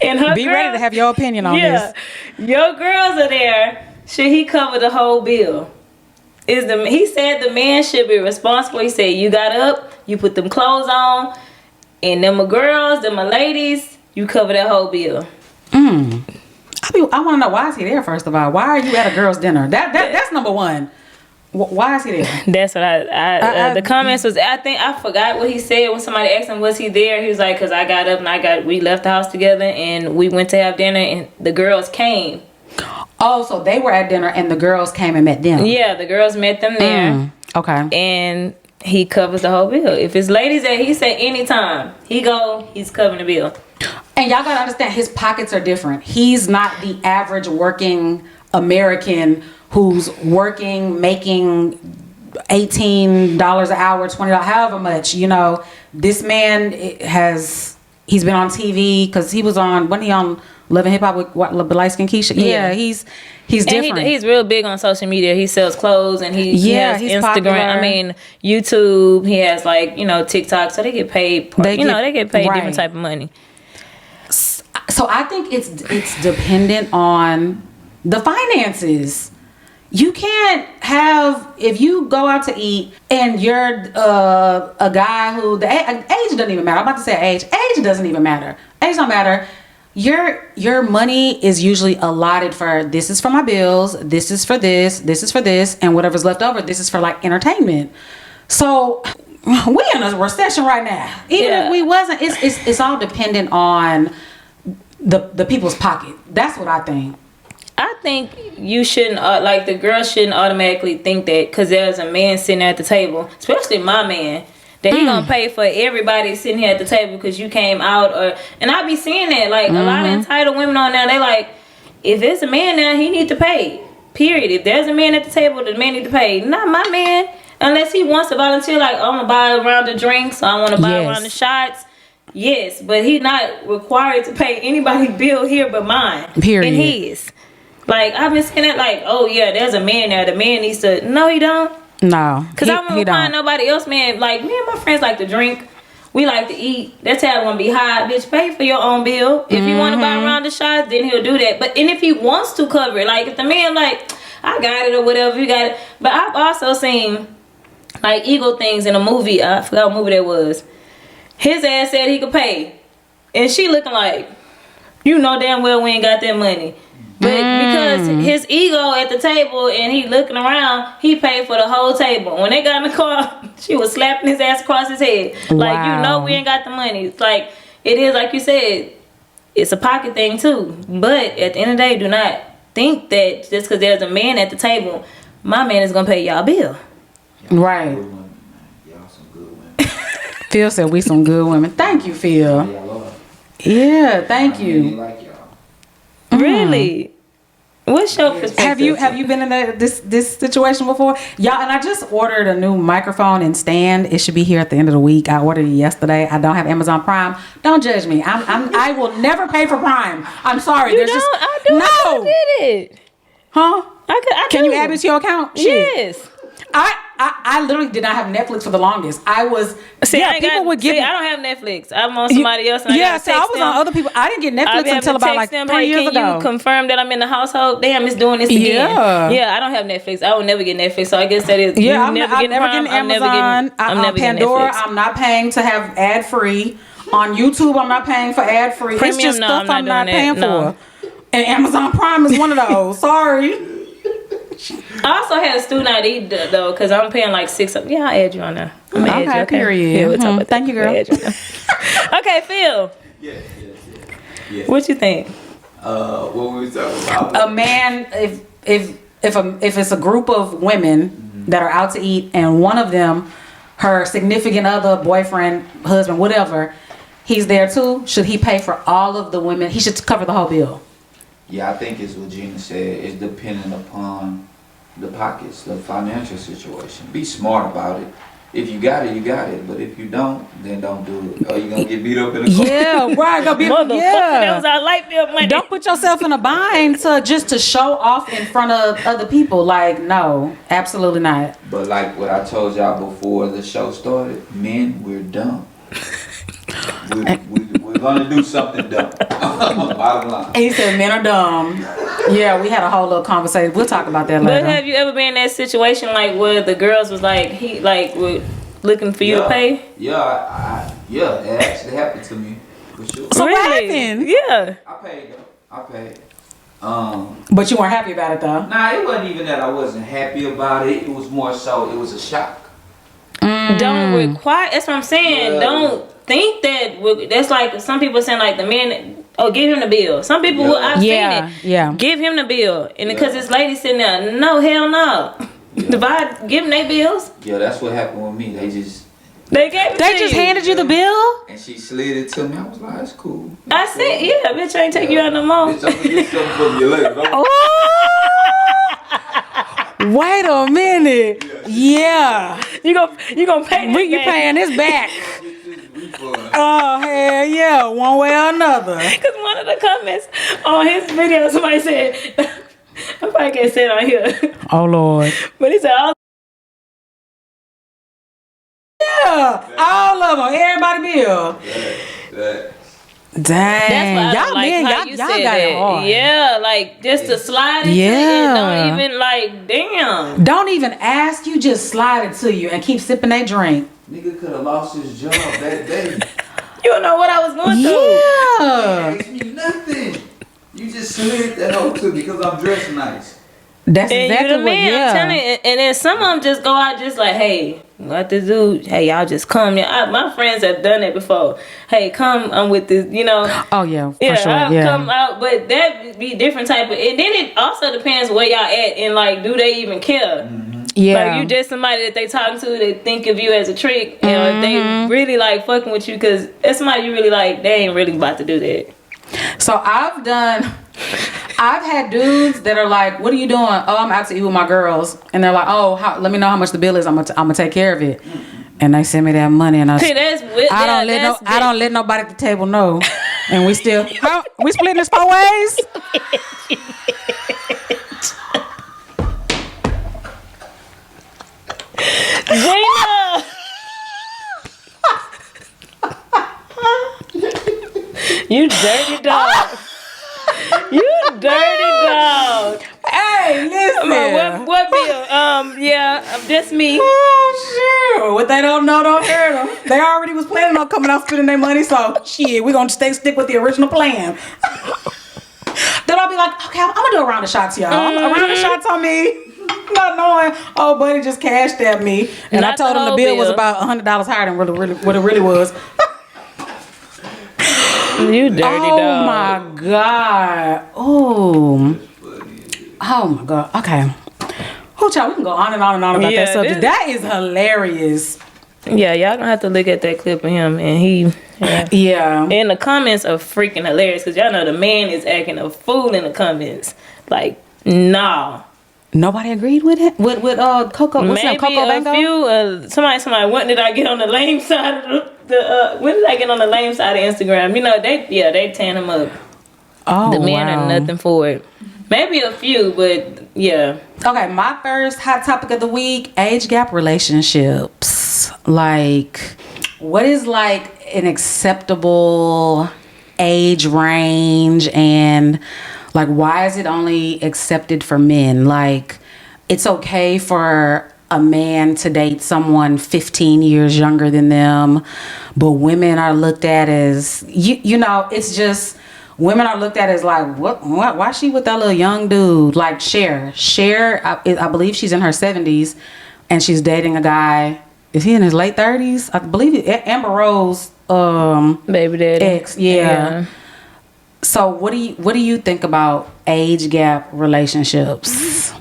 And her Be ready to have your opinion on this. Your girls are there. Should he cover the whole bill? He said the man should be responsible. He said you got up, you put them clothes on, and them are girls, them are ladies, you cover that whole bill. I want to know, why is he there, first of all? Why are you at a girl's dinner? That's number one. Why is he there? That's what the comments was. I think I forgot what he said when somebody asked him was he there. He was like, because I got up and we left the house together and we went to have dinner and the girls came. Oh, so they were at dinner and the girls came and met them. Yeah, the girls met them there. Okay. And he covers the whole bill. If it's ladies that he said anytime he's covering the bill. And y'all gotta understand, his pockets are different. He's not the average working American who's working, making $18 an hour, $20, however much, this man he's been on TV because he was on, wasn't he on Love and Hip Hop with light skin Keisha? Yeah, he's different. He's real big on social media. He sells clothes and he has he's Instagram. Popular. I mean, YouTube. He has TikTok. So they get paid. They get paid different type of money. So I think it's dependent on the finances. You can't have, if you go out to eat and you're a guy who, the age doesn't even matter. I'm about to say age. Age doesn't even matter. Age don't matter. Your money is usually allotted for, this is for my bills, this is for this is for this, and whatever's left over, this is for entertainment. So we in a recession right now. Even if we wasn't, it's all dependent on the people's pocket. That's what I think. think you shouldn't like the girl shouldn't automatically think that because there's a man sitting at the table, especially my man, that he gonna pay for everybody sitting here at the table because you came out. And I be seeing that like a lot of entitled women on there. They like, if it's a man now, he need to pay. Period. If there's a man at the table, the man need to pay. Not my man, unless he wants to volunteer. Like, I'm gonna buy a round of drinks, or I want to buy a round of shots. Yes, but he's not required to pay anybody's bill here but mine. Period. And his. Like, I've been saying that like, oh yeah, there's a man there. The man needs to. No, he don't. No. Because I won't find nobody else, man. Like, me and my friends like to drink. We like to eat. That's how I want to be high. Bitch, pay for your own bill. If you want to buy a round of shots, then he'll do that. And if he wants to cover it, like if the man like, I got it or whatever, you got it. But I've also seen like ego things in a movie. I forgot what movie that was. His ass said he could pay. And she looking like, you know damn well we ain't got that money. But because his ego at the table and he looking around, he paid for the whole table. When they got in the car, she was slapping his ass across his head. Like, you know we ain't got the money. It's like, it is like you said, it's a pocket thing too. But at the end of the day, do not think that just because there's a man at the table, my man is going to pay y'all bill. Right. Y'all some good women. Phil said we some good women. Thank you, Phil. Yeah, thank you. Like y'all. Really? What's your perspective? Have you been in this situation before? Y'all, and I just ordered a new microphone and stand. It should be here at the end of the week. I ordered it yesterday. I don't have Amazon Prime. Don't judge me. I will never pay for Prime. I'm sorry. You don't? I do. No. I did it. Huh? Can you do. add it to your account? Yes. I literally did not have Netflix for the longest. I was I don't have Netflix. I'm on somebody else. And I was on other people. I didn't get Netflix until about like 3 years ago. Can you confirm that I'm in the household? Damn, it's doing this again. Yeah, I don't have Netflix. I will never get Netflix. So I guess that is I'm never getting Amazon. I'm Pandora. I'm not paying to have ad free. On YouTube, I'm not paying for ad free. It's just stuff I'm not paying for. And Amazon Prime is one of those. Sorry. I also had a student ID though, because I'm paying like $6. Yeah, I'll add you on there. Okay, period. Yeah, we'll talk about Thank you, girl. Okay, Phil. Yes. What you think? What we was talking about? A man, if it's a group of women that are out to eat, and one of them, her significant other, boyfriend, husband, whatever, he's there too. Should he pay for all of the women? He should cover the whole bill. Yeah, I think it's what Gina said. It's dependent upon the pockets, the financial situation. Be smart about it. If you got it, you got it. But if you don't, then don't do it. Or you're going to get beat up in the car. Yeah, right. That was our light bill money. Don't put yourself in a bind to show off in front of other people. Like, no, absolutely not. But like what I told y'all before the show started, men, we're dumb. We're gonna do something dumb. Bottom line. He said men are dumb. Yeah, we had a whole little conversation. We'll talk about that later. But have you ever been in that situation like where the girls was like were looking for you to pay? Yeah, it actually happened to me for sure. So really? what happened? Yeah. I paid. But you weren't happy about it though. Nah, it wasn't even that I wasn't happy about it. It was more so it was a shock. Don't require. That's what I'm saying. Yeah. Don't think that's like some people saying like the man. Oh, give him the bill. Some people will. I've seen it. Yeah. Give him the bill, and because this lady sitting there, no, hell no. Divide. Give them their bills. Yeah, that's what happened with me. They just handed you the bill. And she slid it to me. I was like, "That's cool." I said, "Yeah, bitch, I ain't take you out no more." Bitch, I'm gonna get something from you later. Wait a minute. Yeah. You gonna pay this You back. paying this back. Oh, hell yeah. One way or another. Because one of the comments on his video, somebody said, I probably can't say it on here. Oh, Lord. But he said, Yeah. All of them. Everybody bill. Dang. That's why y'all men, y'all got it hard. Yeah, like just to slide into it. Don't even like, damn. Don't even ask you, just slide it to you and keep sipping that drink. Nigga could have lost his job that day. You don't know what I was going through. Yeah. You asked me nothing. You just slid that hoe to me because I'm dressed nice. That's And exactly you the what, man, yeah. I'm telling you. And then some of them just go out just like, hey, what this dude? Hey, y'all just come. My friends have done it before. Hey, come, I'm with this, you know. Oh, yeah, for Yeah, sure, I'll yeah. come out, but that be different type of. And then it also depends where y'all at and like, do they even care? Yeah. Like you just somebody that they talking to, they think of you as a trick, and if they really like fucking with you, because that's somebody you really like, they ain't really about to do that. So I've had dudes that are like, what are you doing? Oh, I'm out to eat with my girls. And they're like, oh, let me know how much the bill is. I'm gonna take care of it. And they send me that money, and See, I don't let nobody at the table know. And we still, we splitting this 4 ways? Gina! You dirty dog. You dirty dog. Hey, listen. What bill? Yeah, that's me. Oh, sure. What they don't know don't hurt them. They already was planning on coming out spending their money, so shit, we're gonna stick with the original plan. Then I'll be like, okay, I'm gonna do a round of shots, y'all. A round of shots on me. Not knowing, oh, buddy just cashed at me. And Not I told the him the whole bill was bill. about $100 higher than what it really was. You dirty dog. Oh my God. Oh my God. Okay. Oh, child, we can go on and on and on about Yeah, that subject. That is hilarious. Yeah, y'all gonna have to look at that clip of him, and he. Yeah. And the comments are freaking hilarious because y'all know the man is acting a fool in the comments. Like, nah. Nobody agreed with it? With Coco? What's Maybe that? Coco a Bango? few. Somebody. When did I get on the lame side of when did I get on the lame side of Instagram? You know, they tan him up. Oh, The men wow. are nothing for it. Maybe a few, but yeah. Okay, my first hot topic of the week, age gap relationships. Like, what is like an acceptable age range, and like, why is it only accepted for men? Like, it's okay for a man to date someone 15 years younger than them, but women are looked at as, you know, it's just, women are looked at as like, what why she with that little young dude? Like Cher, I believe she's in her 70s, and she's dating a guy, is he in his late 30s? I believe Amber Rose Baby daddy. ex, yeah. So what do you think about age gap relationships?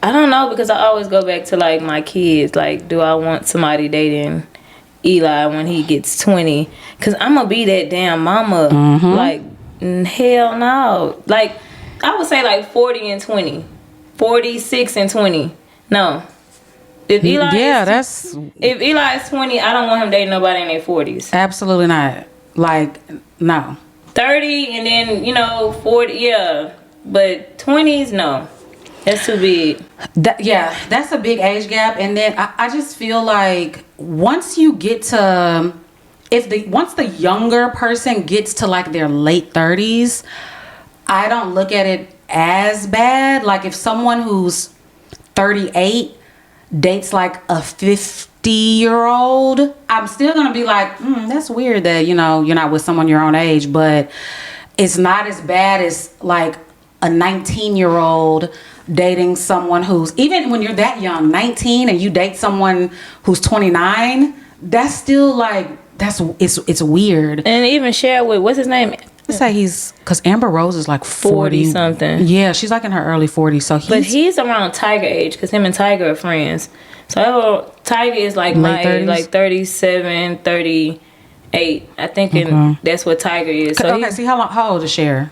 I don't know, because I always go back to like my kids. Like, do I want somebody dating Eli when he gets 20? Because I'm gonna be that damn mama. Like, hell no. Like, I would say like 40 and 20, 46 and 20. No. If Eli if Eli is 20, I don't want him dating nobody in their 40s. Absolutely not. Like, no. 30 and then, you know, 40, yeah. But 20s, no. That's too big. That's a big age gap. And then I just feel like once you get to, once the younger person gets to like their late 30s, I don't look at it as bad. Like, if someone who's 38 dates like a 50-year-old, I'm still gonna be like, that's weird that, you know, you're not with someone your own age. But it's not as bad as like a 19-year-old dating someone who's, even when you're that young, 19, and you date someone who's 29, that's still like, it's weird. And even share with, what's his name? Let's say because Amber Rose is like 40 something. Yeah, she's like in her early 40s. So he's around Tiger age, because him and Tiger are friends. So Tiger is like my age, like 37, 38. I think that's what Tiger is. So see how old is Cher?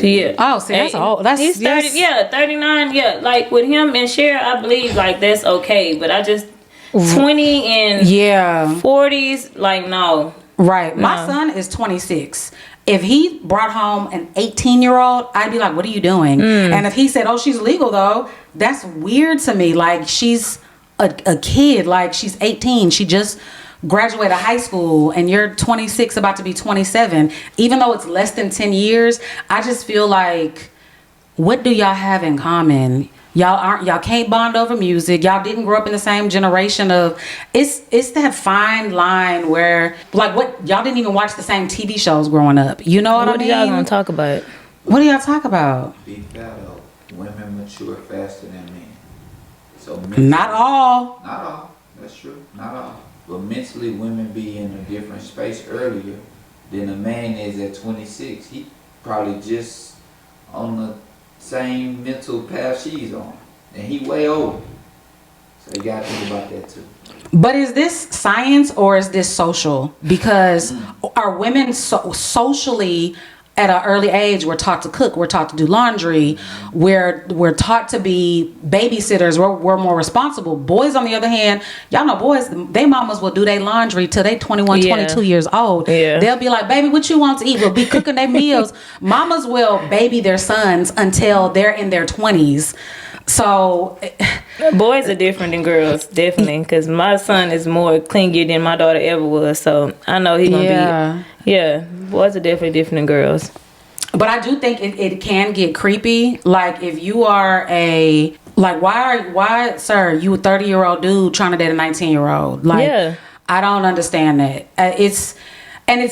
Yeah. Oh, see, that's old. He's 30, 39, yeah. Like with him and Cher, I believe like that's okay. But I just 20 and 40s, like no. Right. My son is 26. If he brought home an 18-year-old, I'd be like, what are you doing? And if he said, oh, she's legal though, that's weird to me. Like, she's a kid. Like, she's 18. She just graduated high school, and you're 26, about to be 27. Even though it's less than 10 years, I just feel like, what do y'all have in common? Y'all can't bond over music. Y'all didn't grow up in the same generation of, it's that fine line where, like, what, y'all didn't even watch the same TV shows growing up. You know what I mean? What are y'all gonna talk about? What do y'all talk about? Big Fat women mature faster than men. So Not all. Not all. That's true. Not all. But mentally, women be in a different space earlier than a man is at 26. He probably just on the same mental path she's on, and he way older. So you gotta think about that too. But is this science or is this social? Because are women socially at an early age, we're taught to cook, we're taught to do laundry, we're taught to be babysitters, we're more responsible. Boys, on the other hand, y'all know boys, they mamas will do their laundry till they 21, 22 years old. Yeah. They'll be like, baby, what you want to eat? We'll be cooking their meals. Mamas will baby their sons until they're in their 20s. So boys are different than girls, definitely, because my son is more clingy than my daughter ever was. So I know he's gonna be. Yeah, boys are definitely different than girls. But I do think it can get creepy. Like if you are why, sir, you a 30-year-old dude trying to date a 19-year-old? Like, I don't understand that. It's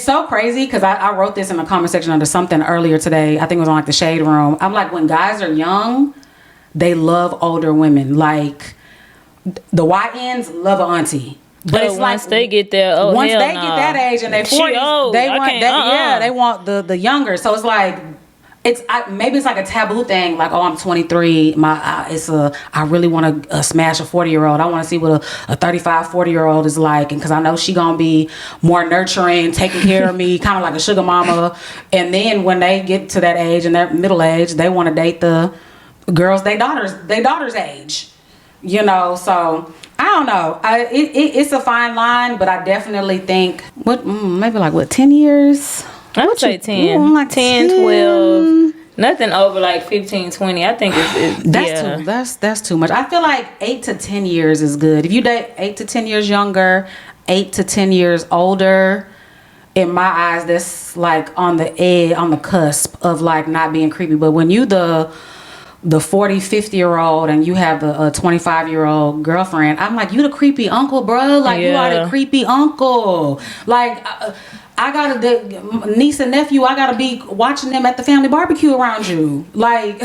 so crazy because I wrote this in the comment section under something earlier today. I think it was on like the Shade Room. I'm like, when guys are young, they love older women. Like the YNs love an auntie. But it's once like they get there, once they get that age and they 40s, they want the younger. So it's like maybe it's like a taboo thing. Like, oh, I'm 23. I really want to smash a 40-year-old. I want to see what a 35, 40-year-old is like, and because I know she gonna be more nurturing, taking care of me, kind of like a sugar mama. And then when they get to that age and they're middle age, they want to date the girls they daughter's age, you know. So I don't know. It's a fine line, but I definitely think maybe 10 years. I would say 10. Like 10, 12. Nothing over like 15, 20. I think that's too much. I feel like 8 to 10 years is good. If you date 8 to 10 years younger, 8 to 10 years older, in my eyes, that's like on the edge, on the cusp of like not being creepy. But when you the 40, 50-year-old and you have a 25-year-old girlfriend, I'm like, you the creepy uncle, bro. Like, you are the creepy uncle. Like, I got a niece and nephew, I gotta be watching them at the family barbecue around you. Like,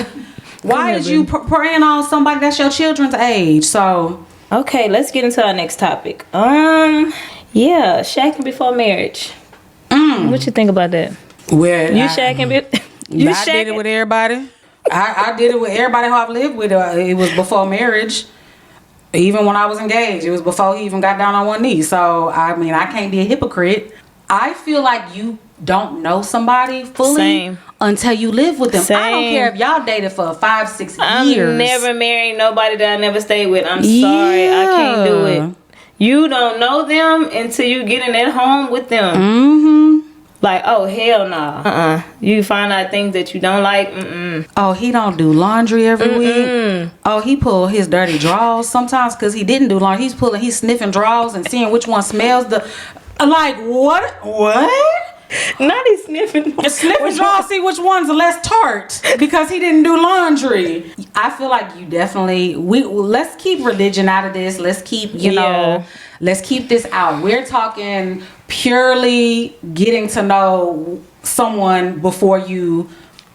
why is you preying on somebody that's your children's age? So okay, let's get into our next topic. Shacking before marriage. What you think about that? Well, you shacking? I did it with everybody. I did it with everybody who I've lived with. It was before marriage. Even when I was engaged, it was before he even got down on one knee. So, I mean, I can't be a hypocrite. I feel like you don't know somebody fully until you live with them. I don't care if y'all dated for 5, 6 years. I'm never marrying nobody that I never stayed with. I'm sorry. I can't do it. You don't know them until you get in that home with them. Mm-hmm. Like, oh, hell no. You find out things that you don't like. Oh, he don't do laundry every week. Oh, he pull his dirty drawers sometimes because he didn't do laundry. He's sniffing drawers and seeing which one smells the... Like, what? Not he sniffing drawers, see which one's less tart because he didn't do laundry. I feel like you definitely... let's keep religion out of this. Let's keep, let's keep this out. We're talking... purely getting to know someone before you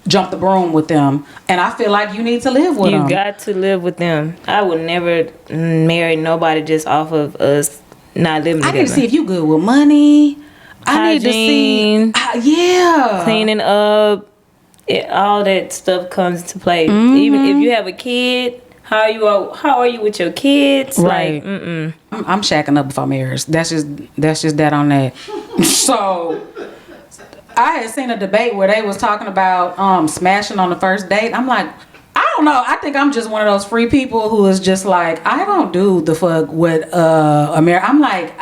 jump the broom with them. And I feel like you need to live with them. You got to live with them. I would never marry nobody just off of us not living together. I need to see if you good with money. I need to see. Cleaning up. All that stuff comes into play. Even if you have a kid, how are you with your kids? Right. Like, I'm shacking up before marriage. That's just that on that. So I had seen a debate where they was talking about smashing on the first date. I'm like, I don't know. I think I'm just one of those free people who is just like, I don't do the fuck with a marriage. I'm like,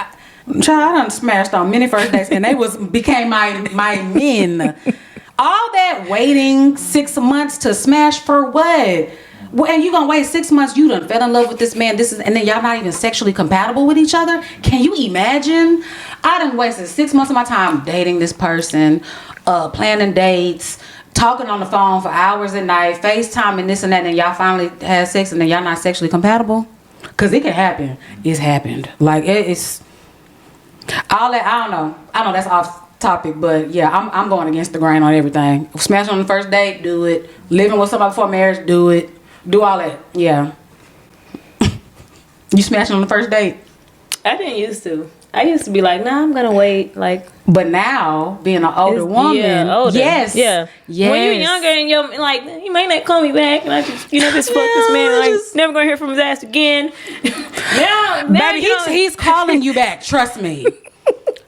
child, I done smashed on many first dates and they became my men. All that waiting 6 months to smash for what? Well, and you gonna wait 6 months, you done fell in love with this man, and then y'all not even sexually compatible with each other? Can you imagine? I done wasted 6 months of my time dating this person, planning dates, talking on the phone for hours at night, FaceTime and this and that, and y'all finally had sex and then y'all not sexually compatible? Because it can happen. It's happened. Like, it's all that, I don't know that's off topic, but yeah, I'm going against the grain on everything. Smash on the first date, do it. Living with somebody before marriage, do it. Do all that. Yeah. You smashing on the first date? I didn't used to. I used to be like, nah, I'm gonna wait. Like, but now being an older woman, yes, yeah. Yes. When you're younger and you're like, you might not call me back, and I just, this fuck this man, like, never gonna hear from his ass again. now baby, he's calling you back. Trust me.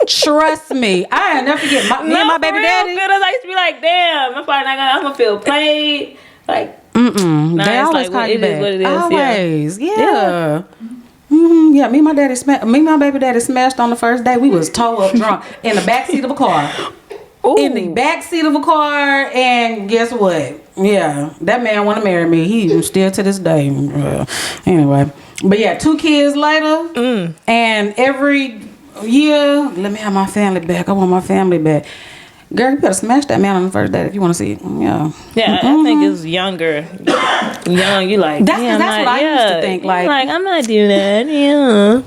Trust me. I never forget me and my baby daddy. Because I used to be like, damn, I'm probably not gonna. I'm gonna feel played. Like, they always call you back. Is what it is. Always, yeah. Yeah, me and my baby daddy smashed on the first day. We was toe up drunk in the backseat of a car. Ooh. In the backseat of a car, and guess what? Yeah, that man want to marry me. He still to this day. Anyway, but yeah, 2 kids later, and every year, let me have my family back. I want my family back. Girl, you better smash that man on the first date if you want to see it. Yeah. Yeah, I think it's younger. Young, you like. That's what I used to think. Like, I'm not doing that. Yeah.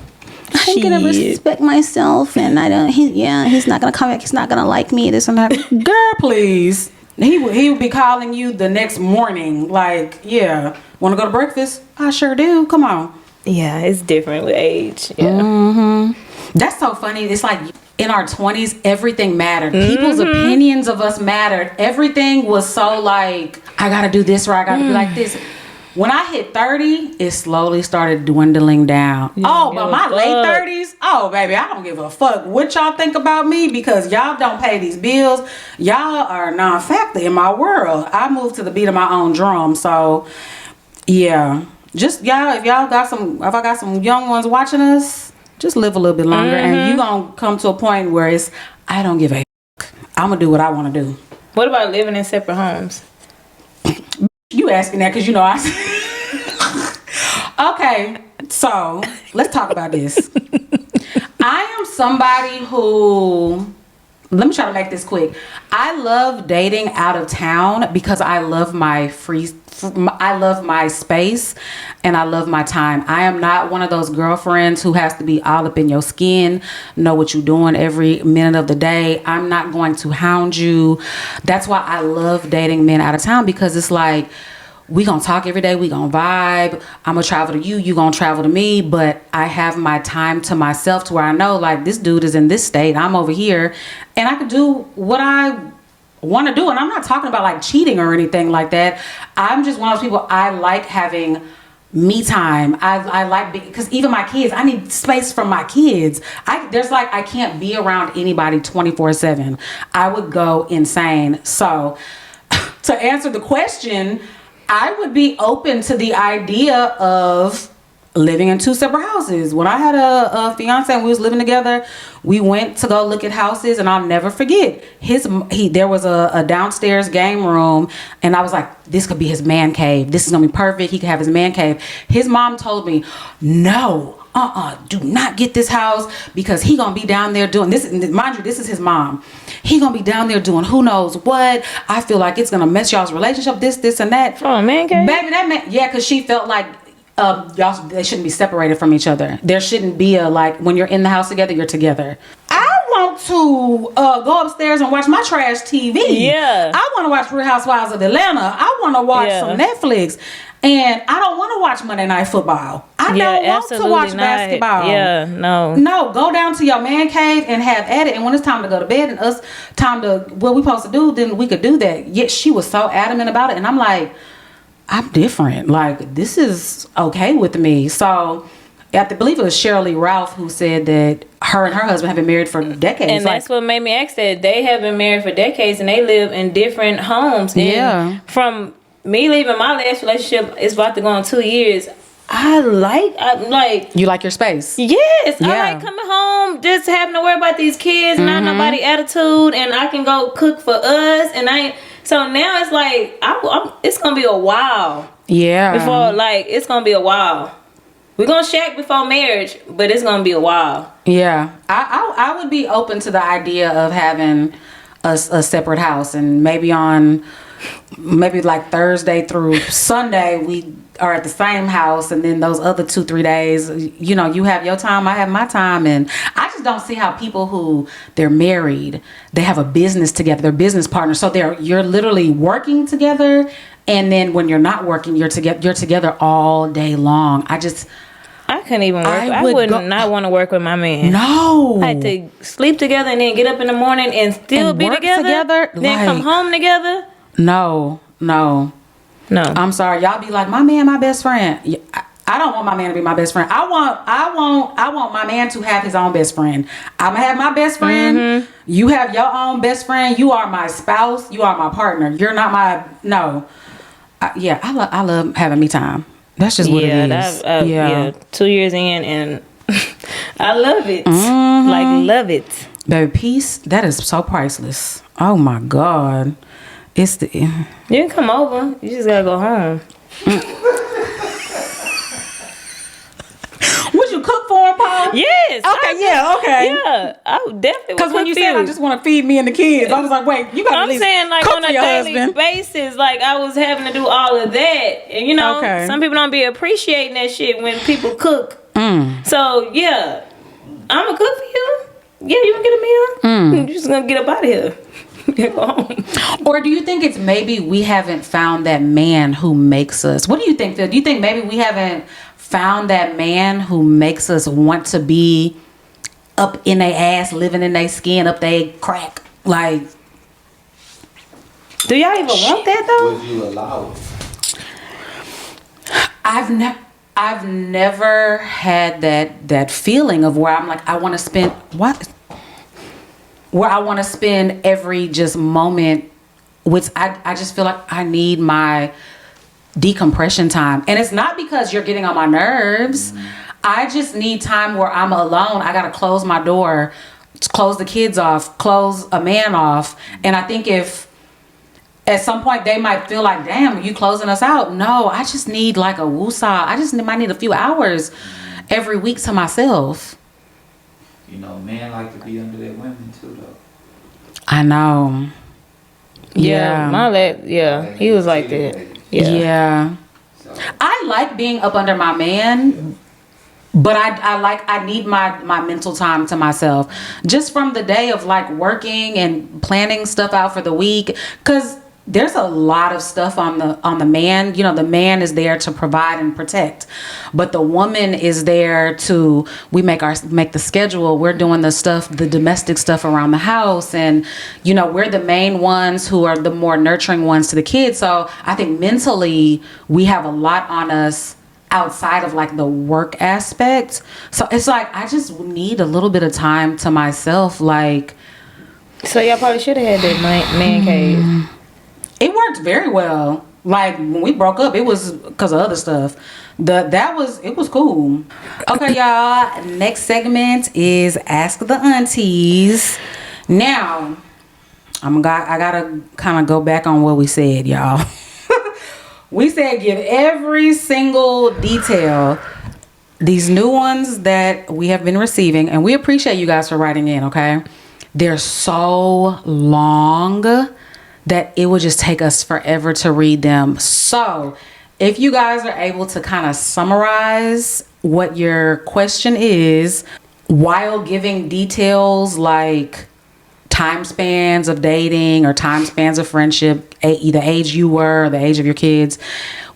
I'm gonna respect myself, and I don't. He's not gonna come back. He's not gonna like me. This and that. Girl, please. He would be calling you the next morning. Like, yeah, want to go to breakfast? I sure do. Come on. Yeah, it's different with age. Yeah. That's so funny. It's like in our 20s, everything mattered. People's opinions of us mattered. Everything was so like, I gotta do this or I gotta be like this. When I hit 30, it slowly started dwindling down. But my late 30s, baby, I don't give a fuck what y'all think about me because y'all don't pay these bills. Y'all are non-factor in my world. I moved to the beat of my own drum. So, yeah. Just, y'all, if I got some young ones watching us, just live a little bit longer, and you gonna come to a point where it's, I don't give a fuck. I'm gonna do what I want to do. What about living in separate homes? You asking that because okay, so let's talk about this. I am somebody who, let me try to make this quick. I love dating out of town because I love my space and I love my time. I am not one of those girlfriends who has to be all up in your skin, know what you're doing every minute of the day. I'm not going to hound you. That's why I love dating men out of town, because it's like, we gonna talk every day, we gonna vibe, I'm gonna travel to you gonna travel to me, but I have my time to myself to where I know, like, this dude is in this state, I'm over here, and I can do what I want to do. And I'm not talking about like cheating or anything like that. I'm just one of those people, I like having me time. I like, because even my kids, I need space from my kids. I can't be around anybody 24/7. I would go insane. So to answer the question, I would be open to the idea of living in 2 separate houses. When I had a fiance and we was living together, we went to go look at houses, and I'll never forget, there was a downstairs game room, and I was like, this could be his man cave. This is gonna be perfect. He could have his man cave. His mom told me, no, do not get this house, because he gonna be down there doing this. Mind you, this is his mom. He gonna be down there doing who knows what. I feel like it's gonna mess y'all's relationship, this and that. Oh, man cave? Baby, that man, yeah, because she felt like y'all, they shouldn't be separated from each other. There shouldn't be a, like, when you're in the house together, you're together. I want to go upstairs and watch my trash TV. Yeah. I want to watch Real Housewives of Atlanta. I want to watch some Netflix. And I don't want to watch Monday Night Football. I don't want to watch basketball. Yeah, no. No, go down to your man cave and have at it. And when it's time to go to bed and us time to, what we supposed to do, then we could do that. Yet she was so adamant about it. And I'm like, I'm different. Like, this is okay with me. So I believe it was Cheryl Lee Ralph who said that her and her husband have been married for decades. And that's what made me ask that. They have been married for decades and they live in different homes. And yeah. From me leaving my last relationship, it's about to go on 2 years. I'm like, you like your space. Yes. Yeah. I like coming home, just having to worry about these kids, not nobody attitude, and I can go cook for us, and so now it's like it's gonna be a while. Yeah. Before, like, it's gonna be a while. We're gonna shack before marriage, but it's gonna be a while. Yeah. I would be open to the idea of having a separate house, and maybe on maybe like Thursday through Sunday, we are at the same house, and then those other 2-3 days, you know, you have your time, I have my time. And I just don't see how people who they're married, they have a business together, they're business partners, so you're literally working together, and then when you're not working, you're together all day long. I couldn't even work. I would not want to work with my man. No. I had to sleep together and then get up in the morning and still be together. Then come home together. No. I'm sorry. Y'all be like, my man, my best friend. I don't want my man to be my best friend. I want my man to have his own best friend. I'm gonna have my best friend. Mm-hmm. You have your own best friend. You are my spouse. You are my partner. You're not my I love having me time. That's just what it is. Yeah. 2 years in, and I love it. Mm-hmm. Like, love it. Baby, peace, that is so priceless. Oh my God. You can come over. You just gotta go home. Would you cook for him, Paul? Yes. Okay, Yeah, I would definitely. Because when you said I just want to feed me and the kids, I was like, wait, you got to at least saying, like, cook on a for your daily husband. basis, like, I was having to do all of that. And, you know, some people don't be appreciating that shit when people cook. So, yeah, I'm going to cook for you. Yeah, you want to get a meal? You're just going to get up out of here. Go home. Or do you think it's maybe we haven't found that man who makes us? What do you think, Phil? Do you think maybe we haven't found that man who makes us want to be up in their ass, living in their skin, up their crack? Like, do y'all even want that though? Would you allow it? I've never had that feeling of where I'm like, I want to spend where I want to spend every just moment with. I just feel like I need my decompression time, and it's not because you're getting on my nerves. I just need time where I'm alone. I gotta close my door, close the kids off, close a man off. And I think if at some point they might feel like, damn, are you closing us out? No, I just need like a woosah. I need a few hours every week to myself. You know, men like to be under their women too, though. I know. Yeah, he was like that. Yeah. So. I like being up under my man, but I need my mental time to myself, just from the day of like working and planning stuff out for the week, because there's a lot of stuff on the man. You know, the man is there to provide and protect, but the woman is there to make the schedule. We're doing the domestic stuff around the house, and you know, we're the main ones who are the more nurturing ones to the kids. So I think mentally we have a lot on us outside of like the work aspect. So it's like I just need a little bit of time to myself. Like, so y'all probably should have had that man cave. It worked very well. Like when we broke up, it was because of other stuff. It was cool. Okay, y'all. Next segment is Ask the Aunties. Now, I gotta kind of go back on what we said, y'all. We said give every single detail. These new ones that we have been receiving, and we appreciate you guys for writing in. Okay, they're so long that it would just take us forever to read them. So if you guys are able to kind of summarize what your question is while giving details like time spans of dating or time spans of friendship, the age you were or the age of your kids,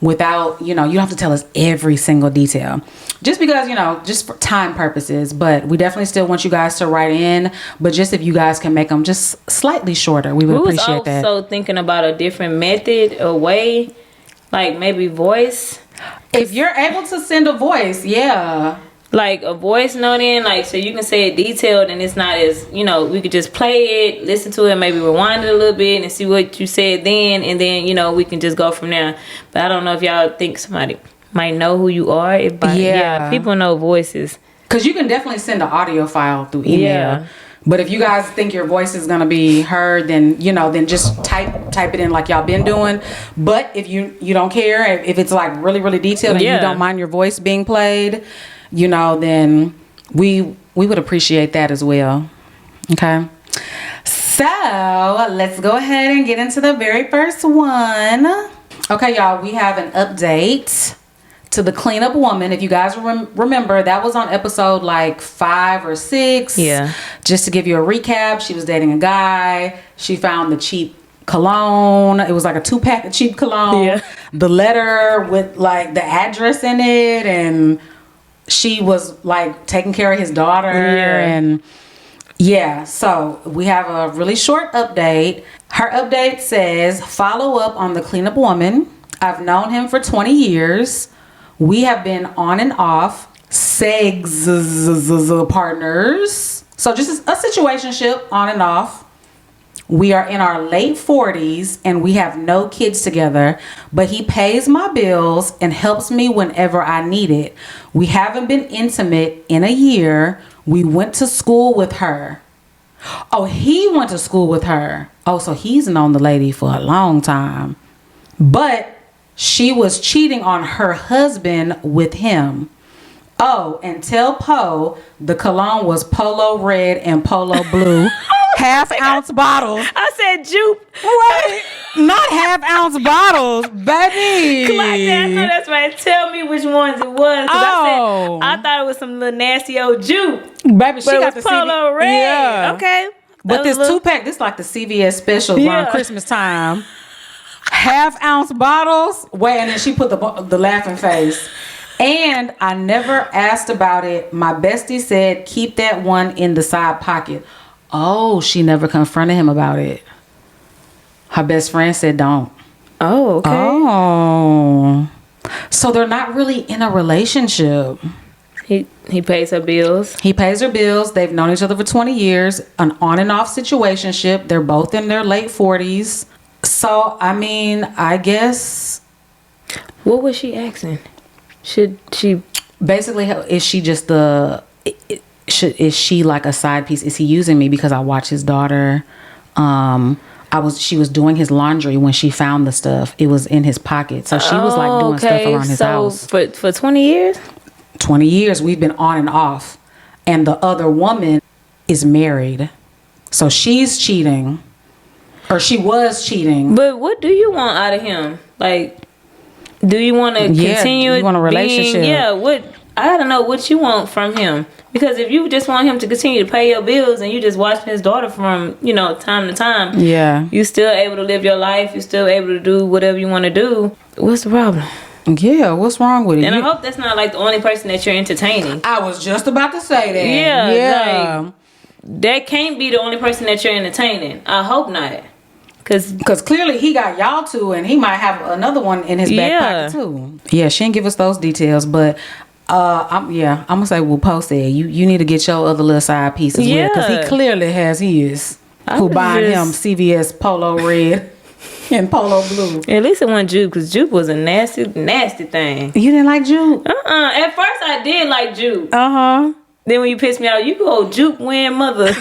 without, you don't have to tell us every single detail, just because, just for time purposes. But we definitely still want you guys to write in, but just if you guys can make them just slightly shorter, we would appreciate that. Also thinking about a different method, a way, like maybe voice. If you're able to send a voice, yeah. Like a voice note in, like, so you can say it detailed and it's not as, we could just play it, listen to it, maybe rewind it a little bit and see what you said then, and then, we can just go from there. But I don't know if y'all think somebody might know who you are. Yeah, people know voices. Because you can definitely send an audio file through email. Yeah. But if you guys think your voice is going to be heard, then, then just type it in like y'all been doing. But if you don't care, if it's like really, really detailed and you don't mind your voice being played, then we would appreciate that as well. Okay. So let's go ahead and get into the very first one. Okay, y'all, we have an update to the cleanup woman. If you guys remember, that was on episode like 5 or 6. Yeah. Just to give you a recap, she was dating a guy. She found the cheap cologne. It was like a 2-pack of cheap cologne. Yeah. The letter with like the address in it, and she was like taking care of his daughter. And yeah, so we have a really short update. Her update says, follow up on the cleanup woman. I've known him for 20 years. We have been on and off sex partners. So just a situationship on and off. We are in our late 40s and we have no kids together, but he pays my bills and helps me whenever I need it. We haven't been intimate in a year. We went to school with her. Oh, he went to school with her. Oh, so he's known the lady for a long time. But she was cheating on her husband with him. Oh, and tell Poe the cologne was polo red and polo blue. Half-ounce bottles. I said jupe. Wait, not half-ounce bottles, baby. Come on, I know that's right. Tell me which ones it was. I thought it was some little nasty old jupe. Baby, she got the polo red. Yeah. Okay. But this 2-pack, this like the CVS special around Christmas time. Half-ounce bottles. Wait, and then she put the laughing face. And I never asked about it. My bestie said, keep that one in the side pocket. Oh, she never confronted him about it. Her best friend said don't. Oh, okay. Oh. So they're not really in a relationship. He pays her bills. He pays her bills. They've known each other for 20 years. An on and off situationship. They're both in their late 40s. So, I mean, I guess... What was she asking? Should she... Basically, is she just is she like a side piece? Is he using me because I watch his daughter? She was doing his laundry when she found the stuff. It was in his pocket. So she was like doing stuff around his house. For 20 years? 20 years we've been on and off. And the other woman is married. So she's cheating. Or she was cheating. But what do you want out of him? Like, do you want to continue? You want a relationship? I don't know what you want from him. Because if you just want him to continue to pay your bills and you just watch his daughter from, time to time. Yeah. You still able to live your life. You're still able to do whatever you want to do. What's the problem? Yeah, what's wrong with it? And I hope that's not like the only person that you're entertaining. I was just about to say that. Yeah. Like, that can't be the only person that you're entertaining. I hope not. Because clearly he got y'all two and he might have another one in his back pocket too. Yeah, she didn't give us those details, but I'm gonna say what Poe said. You need to get your other little side piece as well, because he clearly has his who buying him CVS polo red and polo blue. At least it wasn't jupe, because jupe was a nasty thing. You didn't like jupe? At first I did like jupe. Then when you pissed me out, you go jupe wearing mother.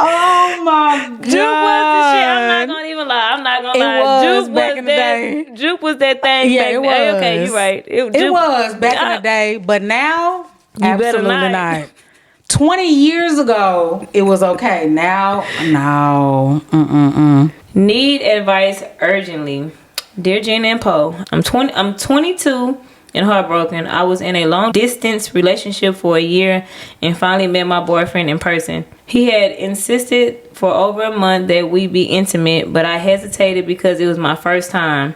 Oh my God. Jupe was the shit. I'm not gonna even lie. It was Jupe back in the day. Jupe was that thing. Yeah, it was. Okay, you're right. It was back in the day, but now absolutely better not. 20 years ago, it was okay. Now, no. Need advice urgently. Dear Gina and Poe, I'm 22 and heartbroken. I was in a long distance relationship for a year and finally met my boyfriend in person. He had insisted for over a month that we be intimate, but I hesitated because it was my first time.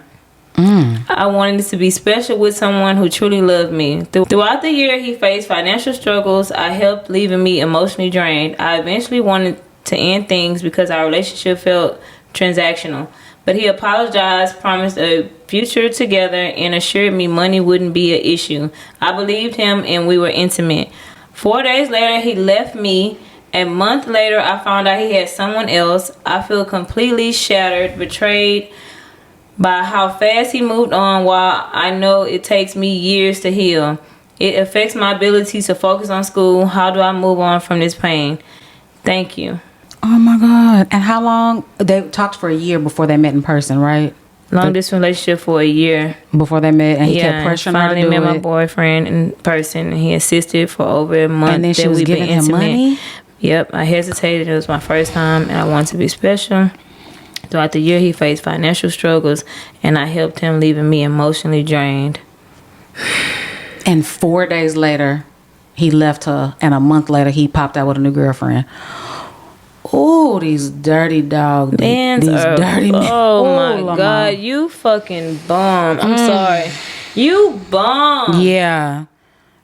I wanted it to be special with someone who truly loved me. Throughout the year, he faced financial struggles. I helped, leaving me emotionally drained. I eventually wanted to end things because our relationship felt transactional. But he apologized, promised a future together, and assured me money wouldn't be an issue. I believed him and we were intimate. 4 days later, he left me. A month later, I found out he had someone else. I feel completely shattered, betrayed by how fast he moved on, while I know it takes me years to heal. It affects my ability to focus on school. How do I move on from this pain? Thank you. Oh my God. And how long? They talked for a year before they met in person, right? Long distance relationship for a year. Before they met, and he kept pressuring her to do it. Finally met my boyfriend in person, and he insisted for over a month. And then she was giving him money? Yep, I hesitated. It was my first time, and I wanted to be special. Throughout the year, he faced financial struggles, and I helped him, leaving me emotionally drained. And 4 days later, he left her, and a month later, he popped out with a new girlfriend. Oh, these dirty dogs. These dirty men. Oh, my God. You fucking bum. I'm sorry. You bum. Yeah.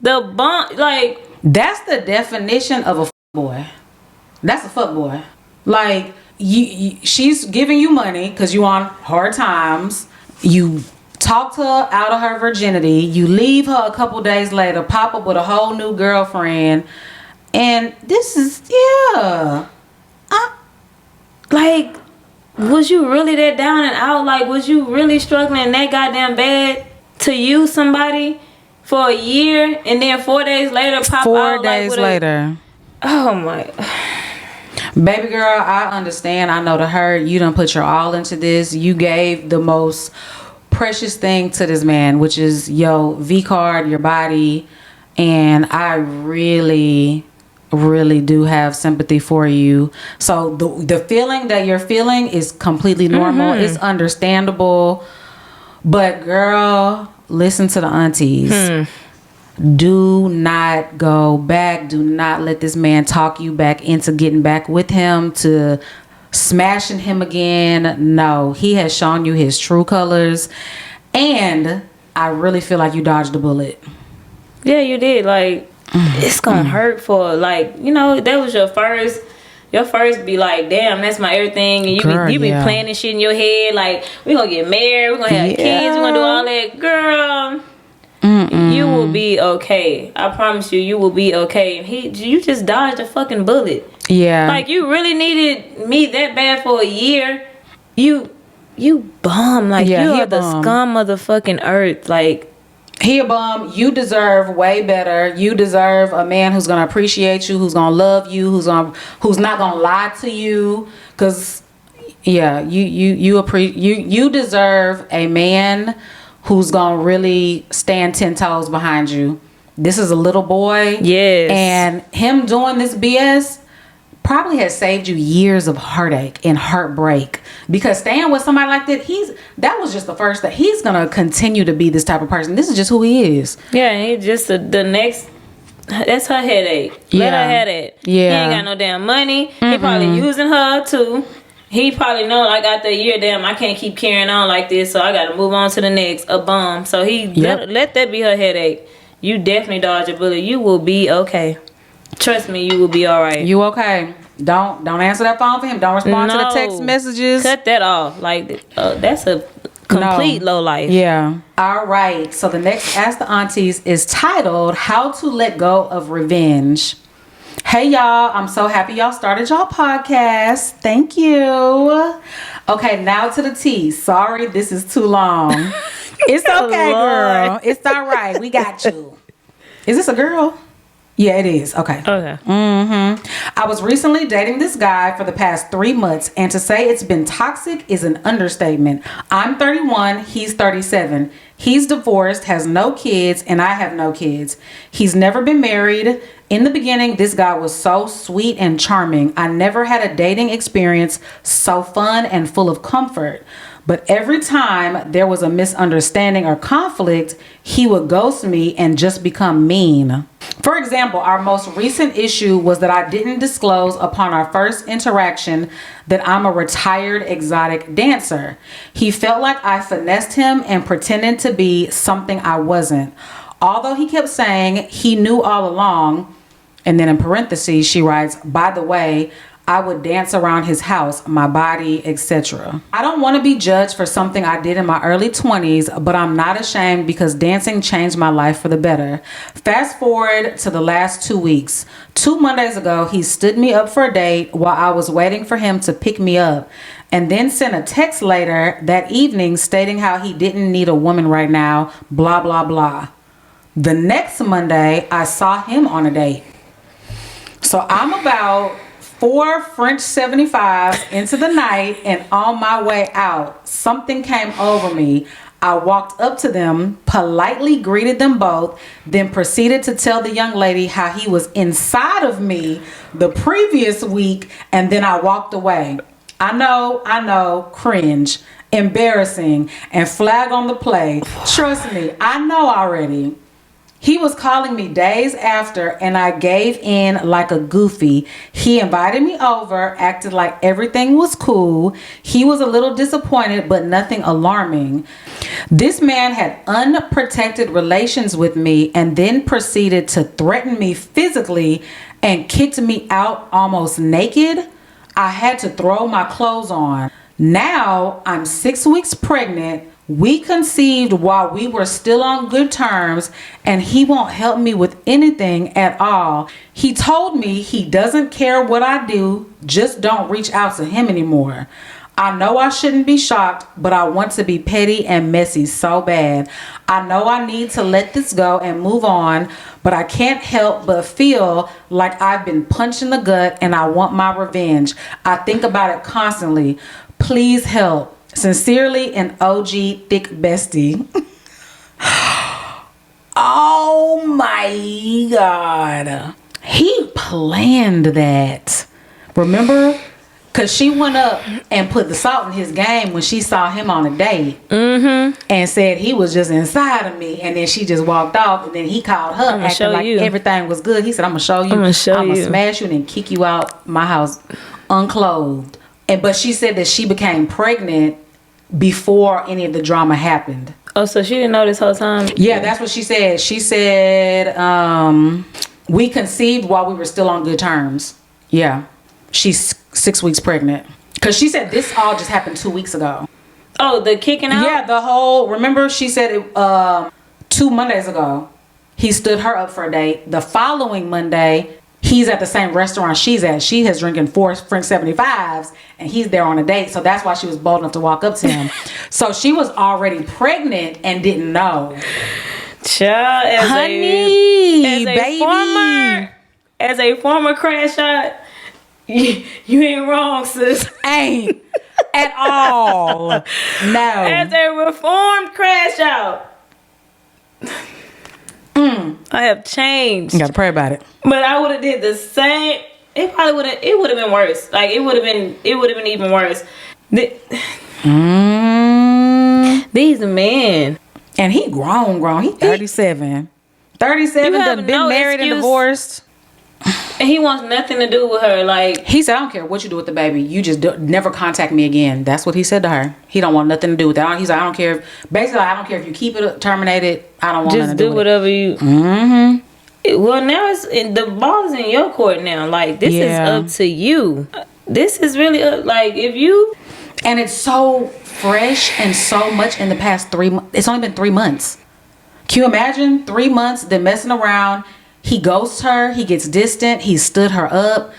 The bum, like... That's the definition of a boy. That's a fuck boy. Like, she's giving you money because you on hard times. You talk to her out of her virginity. You leave her a couple days later, pop up with a whole new girlfriend. And this is, yeah. Like, was you really that down and out? Like, was you really struggling that goddamn bad to use somebody for a year and then 4 days later pop out? 4 days later. Oh my. Baby girl, I understand. I know the hurt. You done put your all into this. You gave the most precious thing to this man, which is your V card, your body. And I really do have sympathy for you. So the feeling that you're feeling is completely normal. It's understandable. But girl, listen to the aunties. Do not go back. Do not let this man talk you back into getting back with him, to smashing him again. No, he has shown you his true colors. And I really feel like you dodged a bullet. Yeah, you did. Like, it's gonna hurt for, like, you know, that was your first be like, damn, that's my everything, and you be planning this shit in your head, like, we gonna get married, we gonna have kids, we gonna do all that. Girl, you will be okay. I promise you will be okay. And you just dodged a fucking bullet. Yeah. Like, you really needed me that bad for a year. You bum. Like, you are the scum of the fucking earth. Like, he a bum. You deserve way better. You deserve a man who's gonna appreciate you, who's gonna love you, who's not gonna lie to you. Cause yeah, you deserve a man who's gonna really stand 10 toes behind you. This is a little boy. Yes. And him doing this BS probably has saved you years of heartache and heartbreak, because staying with somebody like that was just the first step. He's gonna continue to be this type of person. This is just who he is. Yeah, and he just the next. That's her headache. Let her have it. Yeah, he ain't got no damn money. He probably using her too. He probably know, like, after a year, damn, I can't keep carrying on like this, so I gotta move on to the next. A bum. So let that be her headache. You definitely dodge a bullet. You will be okay. Trust me, you will be all right. You okay? Don't answer that phone for him. Don't respond to the text messages. Cut that off. Like, that's a complete low life. Yeah. All right. So the next Ask the Aunties is titled "How to Let Go of Revenge." Hey y'all, I'm so happy y'all started y'all podcast. Thank you. Okay, now to the tea. Sorry, this is too long. It's okay, girl. It's all right. We got you. Is this a girl? Yeah, it is. Okay. I was recently dating this guy for the past 3 months, and to say it's been toxic is an understatement. I'm 31, he's 37. He's divorced, has no kids, and I have no kids. He's never been married. In the beginning, this guy was so sweet and charming. I never had a dating experience so fun and full of comfort. But every time there was a misunderstanding or conflict, he would ghost me and just become mean. For example, our most recent issue was that I didn't disclose upon our first interaction that I'm a retired exotic dancer. He felt like I finessed him and pretended to be something I wasn't. Although he kept saying he knew all along, and then in parentheses she writes, by the way, I would dance around his house, my body, etc. I don't want to be judged for something I did in my early 20s, but I'm not ashamed because dancing changed my life for the better. Fast forward to the last 2 weeks. 2 Mondays ago, he stood me up for a date while I was waiting for him to pick me up, and then sent a text later that evening stating how he didn't need a woman right now, blah, blah, blah. The next Monday, I saw him on a date. So I'm about 4 French 75s into the night, and on my way out, something came over me. I walked up to them, politely greeted them both, then proceeded to tell the young lady how he was inside of me the previous week, and then I walked away. I know, cringe, embarrassing, and flag on the play. Trust me, I know already. He was calling me days after, and I gave in like a goofy. He invited me over, acted like everything was cool. He was a little disappointed, but nothing alarming. This man had unprotected relations with me and then proceeded to threaten me physically and kicked me out almost naked. I had to throw my clothes on. Now I'm 6 weeks pregnant. We conceived while we were still on good terms, and he won't help me with anything at all. He told me he doesn't care what I do, just don't reach out to him anymore. I know I shouldn't be shocked, but I want to be petty and messy so bad. I know I need to let this go and move on, but I can't help but feel like I've been punched in the gut and I want my revenge. I think about it constantly. Please help. Sincerely, an OG thick bestie. Oh my God. He planned that. Remember? Because she went up and put the salt in his game when she saw him on a date. And said he was just inside of me. And then she just walked off. And then he called her acting like everything was good. He said, I'm going to show you. I'm going to smash you and then kick you out my house unclothed. But she said that she became pregnant before any of the drama happened. Oh, so she didn't know this whole time? Yeah, that's what she said. She said, we conceived while we were still on good terms. Yeah. She's 6 weeks pregnant. Because she said this all just happened 2 weeks ago. Oh, the kicking out? Yeah, the whole... Remember, she said it 2 Mondays ago. He stood her up for a date. The following Monday... He's at the same restaurant she's at. She has drinking 4 French 75s, and he's there on a date. So that's why she was bold enough to walk up to him. So she was already pregnant and didn't know. Child, as a former crash out, you ain't wrong, sis. Ain't at all. No. As a reformed crash out. I have changed. You gotta pray about it. But I would have did the same. It probably would have. It would have been worse. Like it would have been. It would have been even worse. These men. And he grown. He 37. 37. Done been married and divorced. And he wants nothing to do with her. Like he said, I don't care what you do with the baby. You just never contact me again. That's what he said to her. He don't want nothing to do with that. He's like, I don't care. Basically, I don't care if you keep it terminated. I don't want nothing to do with it. Just do whatever you. Well, now the ball is in your court now. Like this is up to you. This is really like if you. And it's so fresh and so much in the past 3 months. It's only been 3 months. Can you imagine 3 months? Then messing around. He ghosts her. He gets distant. He stood her up.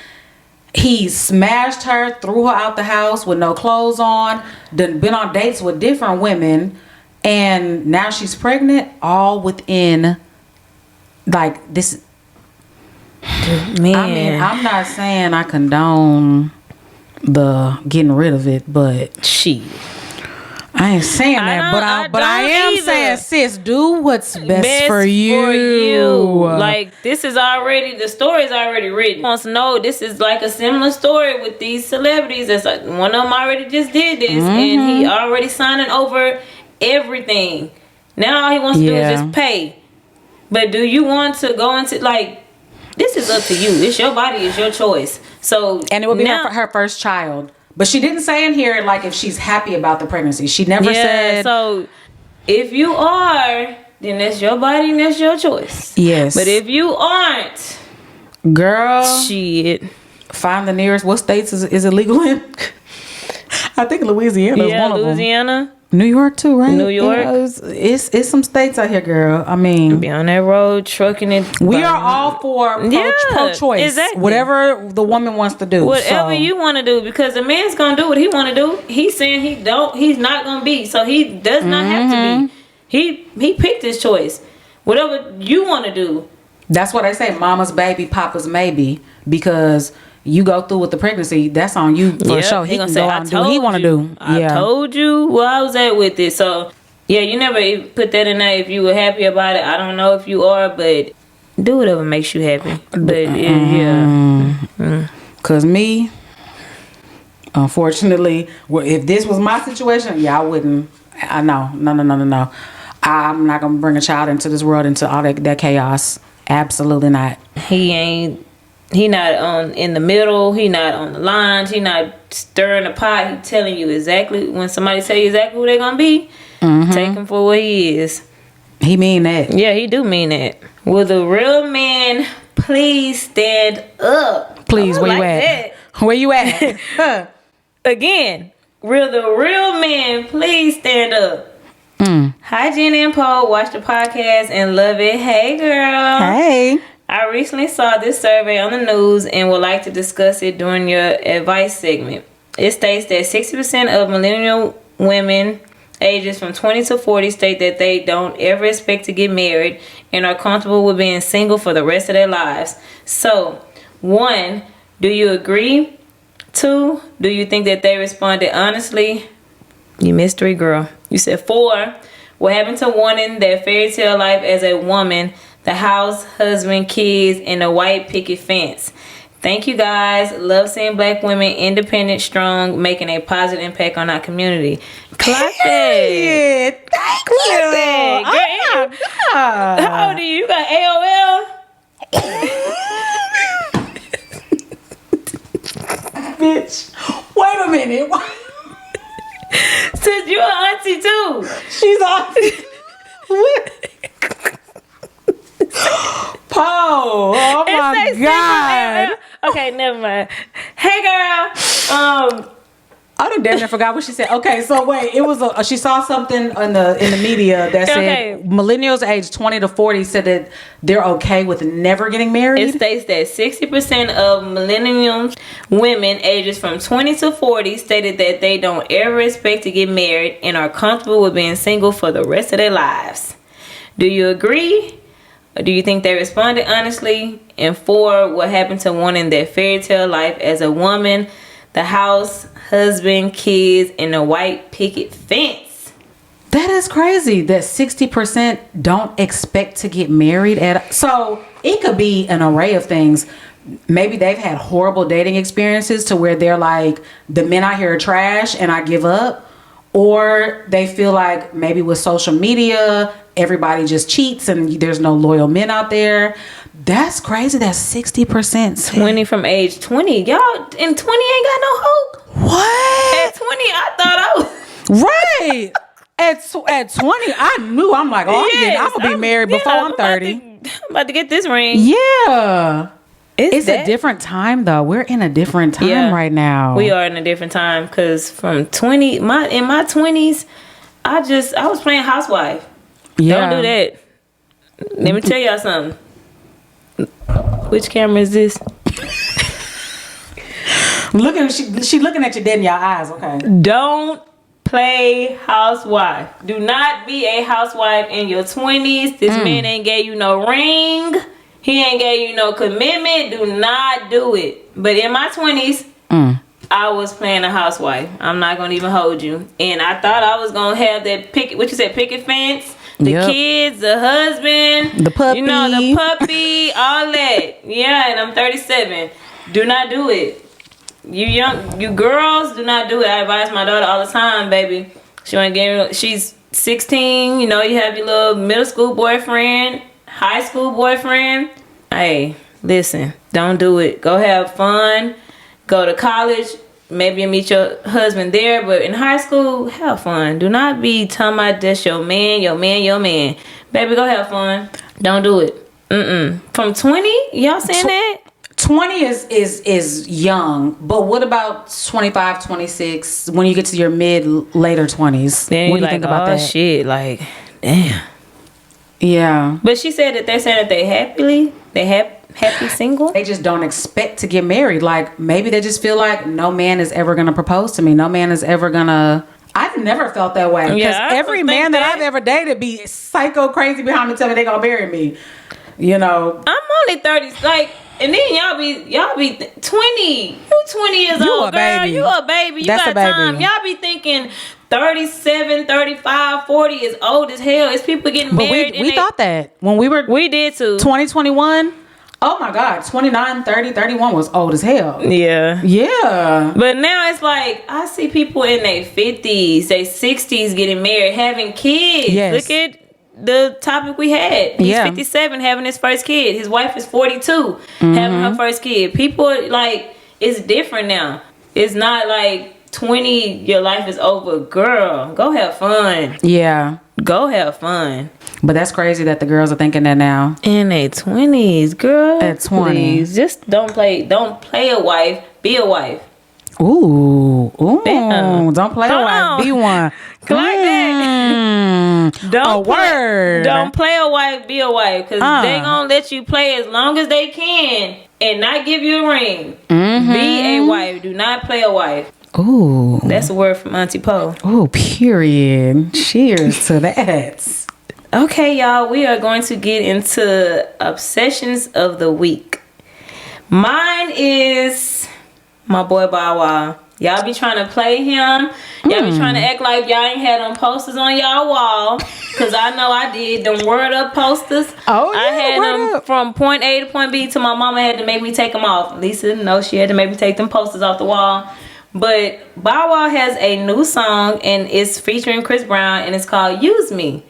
He smashed her, threw her out the house with no clothes on. Done been on dates with different women. And now she's pregnant all within, like, this. Man. I mean, I'm not saying I condone the getting rid of it, but I ain't saying that, but I am saying, sis, do what's best for you. Like this is already the story's already written. Wants to know this is like a similar story with these celebrities. That's like one of them already just did this, and he already signing over everything. Now all he wants to do is just pay. But do you want to go into like? This is up to you. It's your body. It's your choice. So and it will be her first child. But she didn't say in here, like, if she's happy about the pregnancy. She never said. So, if you are, then that's your body and that's your choice. Yes. But if you aren't. Girl. Shit. Find the nearest. What states is it legal in? I think Louisiana is one of them. Louisiana. New York, too, right? New York. Yeah, it's some states out here, girl. I mean. Be on that road, trucking it. We are all for pro-choice. Exactly. Whatever the woman wants to do. Whatever you want to do. Because the man's going to do what he want to do. He's saying he's not going to be. So he does not have to be. He picked his choice. Whatever you want to do. That's what I say. Mama's baby, papa's maybe. Because you go through with the pregnancy, that's on you for sure. He can go out and do what he want to do. I told you where I was at with it. So, yeah, you never put that in there if you were happy about it. I don't know if you are, but do whatever makes you happy. But, yeah. Because me, unfortunately, if this was my situation, yeah, I wouldn't. I know. No. I'm not going to bring a child into this world, into all that chaos. Absolutely not. He not on in the middle. He not on the lines. He not stirring the pot. He telling you exactly when somebody tell you exactly who they gonna be. Take him for what he is. He mean that. Yeah, he do mean that. Will the real man please stand up? Please, where you at? Where you at? Again, will the real man please stand up? Hi, Jenny and Poe. Watch the podcast and love it. Hey, girl. Hey. I recently saw this survey on the news and would like to discuss it during your advice segment. It states that 60% of millennial women ages from 20 to 40 state that they don't ever expect to get married and are comfortable with being single for the rest of their lives. So, 1, do you agree? 2, do you think that they responded honestly? You mystery girl. You said 4, what happened to wanting their fairy tale life as a woman, the house, husband, kids, and a white picket fence? Thank you guys. Love seeing black women independent, strong, making a positive impact on our community. Clap it. Thank you. Girl, Oh my God. how old are you? You got AOL? Bitch. Wait a minute. Since you're an auntie too. She's auntie. Paul. Oh my God. Okay, never mind. Hey girl. I done damn near forgot what she said. Okay, so wait, it was she saw something in the media that said millennials aged 20 to 40 said that they're okay with never getting married. It states that 60% of millennials women ages from 20 to 40 stated that they don't ever expect to get married and are comfortable with being single for the rest of their lives. Do you agree? Or do you think they responded honestly? And 4, what happened to wanting their fairy tale life as a woman, the house, husband, kids, and a white picket fence? That is crazy that 60% don't expect to get married so it could be an array of things. Maybe they've had horrible dating experiences to where they're like, the men out here are trash and I give up. Or they feel like maybe with social media, everybody just cheats and there's no loyal men out there. That's crazy. That's 60%. 20 from age 20. Y'all in 20 ain't got no hope. What? At 20, I thought I was... Right. At 20, I knew. I'm like, I'm going to be married before I'm 30. I'm about to get this ring. Yeah. It's a different time though. We're in a different time right now. We are in a different time because from 20, in my 20s, I was playing housewife. Yeah. Don't do that. Let me tell y'all something. Which camera is this? She looking at you dead in your eyes. Okay. Don't play housewife. Do not be a housewife in your 20s. This man ain't gave you no ring. He ain't gave you no commitment. Do not do it. But in my 20s, I was playing a housewife. I'm not gonna even hold you. And I thought I was gonna have that picket fence, the kids, the husband, the puppy, the puppy, all that. Yeah, and I'm 37. Do not do it. You girls, do not do it. I advise my daughter all the time, baby. She's 16. You have your little middle school boyfriend, high school boyfriend. Hey, listen, don't do it. Go have fun. Go to college. Maybe meet your husband there. But in high school, have fun. Do not be talking about this your man. Baby, go have fun. Don't do it. From 20? Y'all saying that? 20 is young. But what about 25, 26? When you get to your later 20s? Then what do you think about that? Shit, like, damn. Yeah. But she said that they're saying that they happy single. They just don't expect to get married. Like, maybe they just feel like no man is ever going to propose to me. No man is ever going to... I've never felt that way. Because every man that I've ever dated be psycho crazy behind me telling me they're going to marry me. I'm only 30. Like, And then y'all be 20. You 20 years old, girl. Baby. You a baby. You That's got a baby. time. Y'all be thinking 37, 35, 40 is old as hell. It's people getting But married. we thought that when we did too. 2021. Oh my God, 29, 30, 31 was old as hell. Yeah. Yeah. But now it's like, I see people in their 50s, their 60s getting married, having kids. Yes. Look at the topic we had. He's 57, having his first kid. His wife is 42, having her first kid. People, like, it's different now. It's not like 20, your life is over. Girl, go have fun. Yeah. Go have fun. But that's crazy that the girls are thinking that now. In their 20s, girl. At 20. Please, just don't play a wife. Be a wife. Ooh. Damn. Don't play a Hold wife. on. Be one. Like that. Don't word. Don't play a wife, be a wife. Because they gonna let you play as long as they can and not give you a ring. Be a wife. Do not play a wife. Ooh. That's a word from Auntie Poe. Ooh, period. Cheers to that. Okay, y'all. We are going to get into obsessions of the week. Mine is my boy Bow Wow. Y'all be trying to play him. Y'all be trying to act like y'all ain't had them posters on y'all wall. Cause I know I did them word up posters. Oh, yeah, I had word them up. from point A to point B till my mama had to make me take them off. Lisa, no, she had to make me take them posters off the wall. But Bow Wow has a new song and it's featuring Chris Brown and it's called Use Me.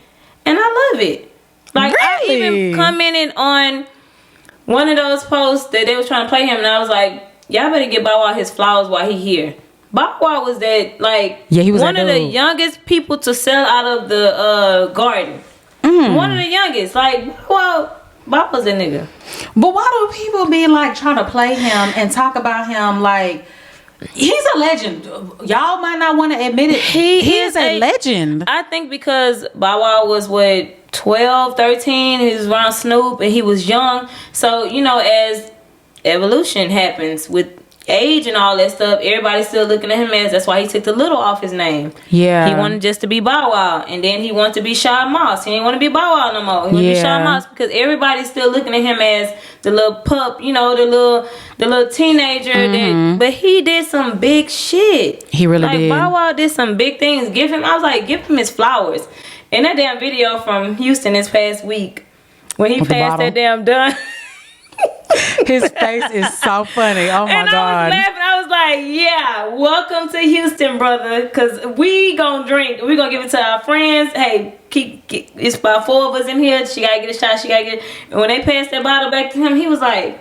And I love it. Like, I Really? even commented on one of those posts that they was trying to play him and I was like, y'all better get Bow Wow his flowers while he here. Bow Wow was that, like, Yeah, he was one that of the dude. youngest people to sell out of the garden. One of the youngest. Like, Bow Wow's a nigga. But why do people be like trying to play him and talk about him like he's a legend? Y'all might not want to admit it. He is a legend. I think because Bow Wow was 12, 13, he was around Snoop and he was young. So, you know, as evolution happens with age and all that stuff, everybody's still looking at him as, that's why he took the little off his name. Yeah. He wanted just to be Bow Wow, and then he wanted to be Sean Moss. He didn't want to be Bow Wow no more. He wanted to be Sean Moss because everybody's still looking at him as the little pup, you know, the little teenager. But he did some big shit. He really did. Bow Wow did some big things. Give him his flowers. And that damn video from Houston this past week when he With the passed bottle? that damn done. His face is so funny. Oh my And God. I was laughing. I was like, yeah, welcome to Houston, brother. Because we gonna drink. We gonna give it to our friends. Hey, it's about 4 of us in here. She gotta get a shot. She gotta get. And when they passed that bottle back to him, he was like,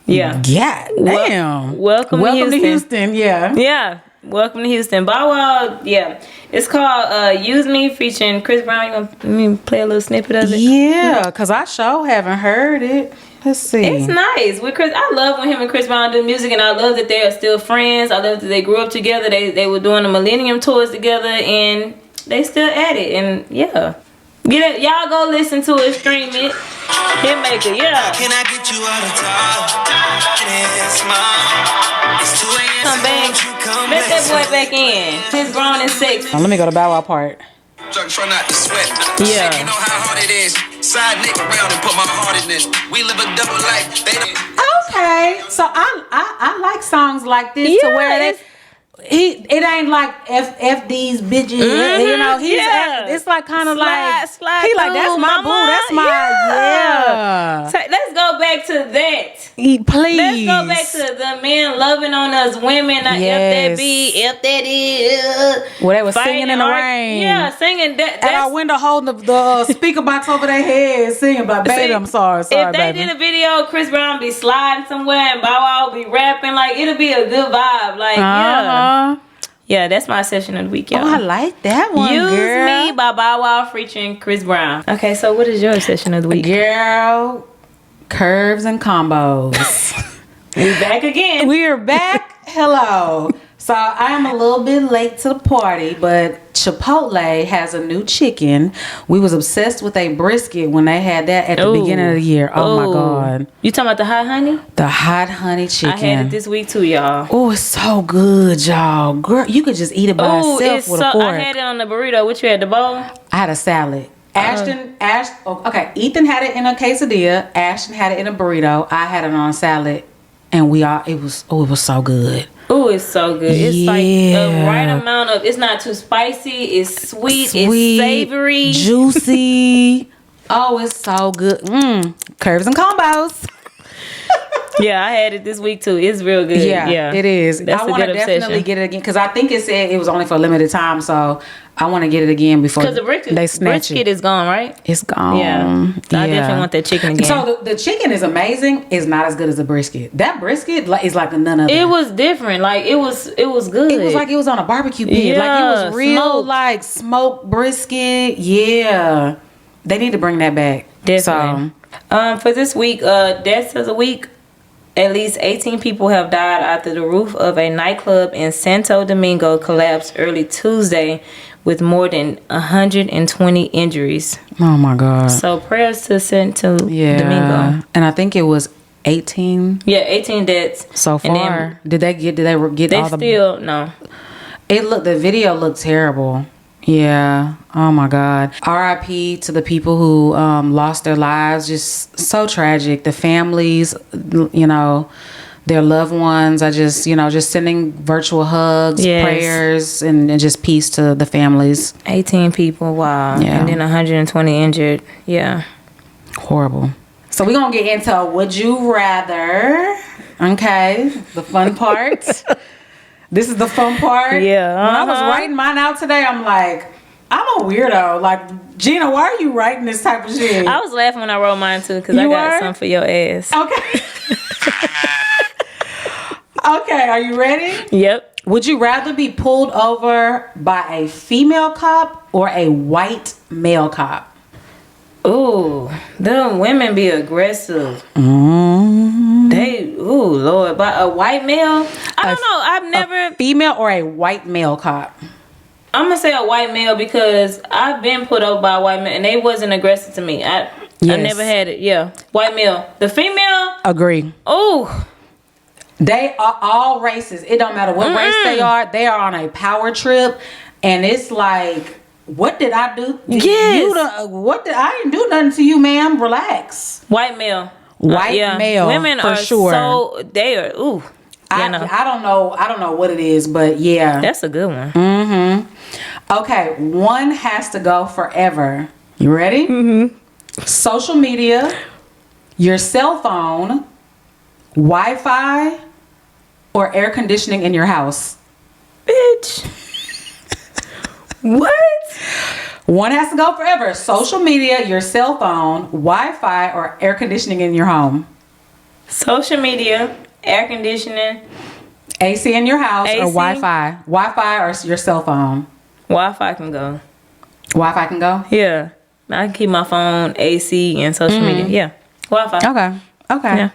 yeah. God damn. Welcome to Houston. Yeah. Yeah. Welcome to Houston. Bow Wow, yeah. It's called Use Me featuring Chris Brown. You gonna let me play a little snippet of it? Yeah, because I sure haven't heard it. Let's see. It's nice with Chris. I love when him and Chris Brown do music, and I love that they are still friends. I love that they grew up together. They were doing the Millennium tours together, and they still at it. And yeah, get it. Y'all go listen to it, stream it. Hitmaker, yeah. Can I get you out of time? It's mine. It's 2 a.m. Come back. Let that boy back in. He's grown and sexy. Let me go to Bow Wow part. Try not to sweat. Yeah. You know how hard it is. Side nigga around and put my heart in this. We live a double life. They don't. Okay, so I like songs like this to where it ain't like F these bitches, you know. It's like kind of like he like that's my boo, that's my Let's go back to that. Please, Let's go back to the men loving on us women. Not if that is. Well, they were singing in the rain. Yeah, singing that. At our window, holding the speaker box over their head, singing. But baby, I'm sorry, If they baby. did a video, Chris Brown be sliding somewhere and Bow Wow be rapping. Like it'll be a good vibe. Like yeah, that's my session of the week, y'all. Oh, I like that one. Use girl. Me by Bow Wow featuring Chris Brown. Okay, so what is your session of the week? Girl, curves and combos. We back again. We are back. Hello. So I am a little bit late to the party, but Chipotle has a new chicken. We was obsessed with a brisket when they had that at the beginning of the year. Oh my God. You talking about the hot honey? The hot honey chicken. I had it this week too, y'all. Oh, it's so good, y'all. Girl, you could just eat it by itself with a fork. I had it on the burrito. What you had, the bowl? I had a salad. Okay, Ethan had it in a quesadilla. Ashton had it in a burrito. I had it on a salad, and it was so good. Oh, it's so good. It's like a right amount of. It's not too spicy. It's sweet. It's savory, juicy. Oh, it's so good. Curves and combos. Yeah, I had it this week too. It's real good. Yeah, it is. That's I want to definitely get it again because I think it said it was only for a limited time. So I want to get it again before they snatch brisket is gone, right? It's gone. Yeah, I definitely want that chicken again. So the chicken is amazing. It's not as good as the brisket. That brisket is like none other. It was different. Like it was good. It was like it was on a barbecue pit. Yeah, like it was real smoked. like smoked brisket. Yeah, they need to bring that back. Definitely. So, for this week, deaths of the week. At least 18 people have died after the roof of a nightclub in Santo Domingo collapsed early Tuesday with more than 120 injuries. Oh my God. So prayers to Santo Domingo. And I think it was 18. Yeah, 18 deaths. So far. Did they get all the... Still, no. The video looked terrible. Yeah. Oh my God. RIP to the people who lost their lives. Just so tragic. The families, their loved ones. I just sending virtual hugs, prayers, and just peace to the families. 18 people. Wow. Yeah. And then 120 injured. Yeah. Horrible. So we're going to get into Would You Rather. Okay. The fun part. This is the fun part. Yeah. When I was writing mine out today, I'm like, I'm a weirdo. Like, Gina, why are you writing this type of shit? I was laughing when I wrote mine too because I got some for your ass. Okay. Okay, are you ready? Yep. Would you rather be pulled over by a female cop or a white male cop? Ooh, them women be aggressive. Lord, but a white male? I don't know. I've never... A female or a white male cop? I'm going to say a white male because I've been put over by a white man and they wasn't aggressive to me. I never had it. Yeah. White male. The female? Agree. Oh. They are all races. It don't matter what race they are on a power trip. And it's like, what did I do? I didn't do nothing to you, ma'am. Relax. White male. Male. Women for are sure. I don't know what it is, but yeah. That's a good one. Okay, one has to go forever. You ready? Social media, your cell phone, Wi-Fi, or air conditioning in your house. Bitch. What? One has to go forever. Social media, your cell phone, Wi-Fi, or air conditioning in your home. Social media, air conditioning. AC in your house AC? or Wi-Fi. Wi-Fi or your cell phone. Wi-Fi can go. Wi-Fi can go? Yeah. I can keep my phone, AC, and social media. Yeah. Wi-Fi. Okay.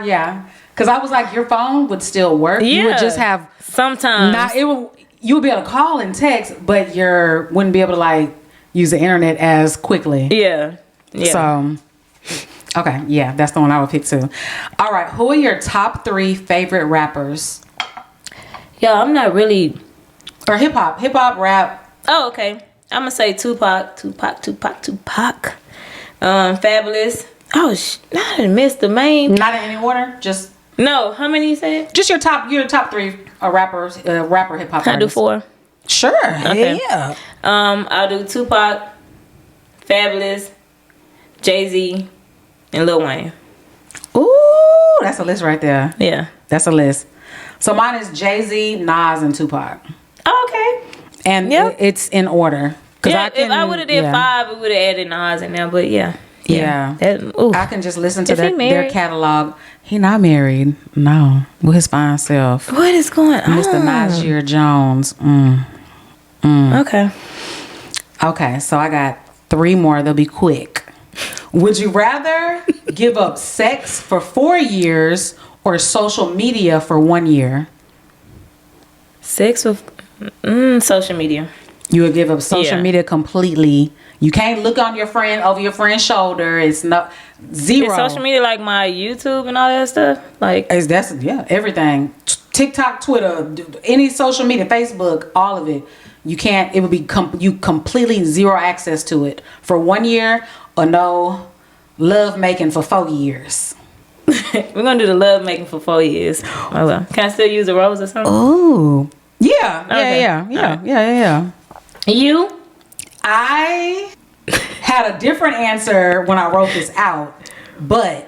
Yeah. Because I was like, your phone would still work. Yeah. You would just have... Sometimes. You would be able to call and text, but wouldn't be able to like use the internet as quickly. Yeah. So, okay, yeah, that's the one I would pick too. All right, who are your top 3 favorite rappers? Yeah, I'm not really. Or hip hop, rap. Oh, okay. I'm gonna say Tupac. Fabulous. Oh, I done missed the main. Not in any order, just. No, how many you said? Just your top 3 rappers, rapper hip hop. Can I do 4? Sure. Okay. Yeah. I'll do Tupac, Fabulous, Jay-Z, and Lil Wayne. Ooh, that's a list right there. Yeah. That's a list. So mine is Jay-Z, Nas, and Tupac. Oh, okay. And it's in order. Yeah, if I would have did 5, we would have added Nas in there, but yeah. Yeah. I can just listen to their catalog. He not married. No. With his fine self. What is going on? Mr. Nasir Jones. Okay. Okay, so I got 3 more. They'll be quick. Would you rather give up sex for 4 years or social media for 1 year? Sex with social media. You would give up social media completely. You can't look on over your friend's shoulder. It's not zero. Is social media like my YouTube and all that stuff? Like everything. TikTok, Twitter, any social media, Facebook, all of it. You can't. It would be you completely zero access to it for 1 year, or no love making for 4 years. We're gonna do the love making for 4 years. Oh well. Can I still use a rose or something? Oh, yeah, Okay. yeah. You? I had a different answer when I wrote this out, but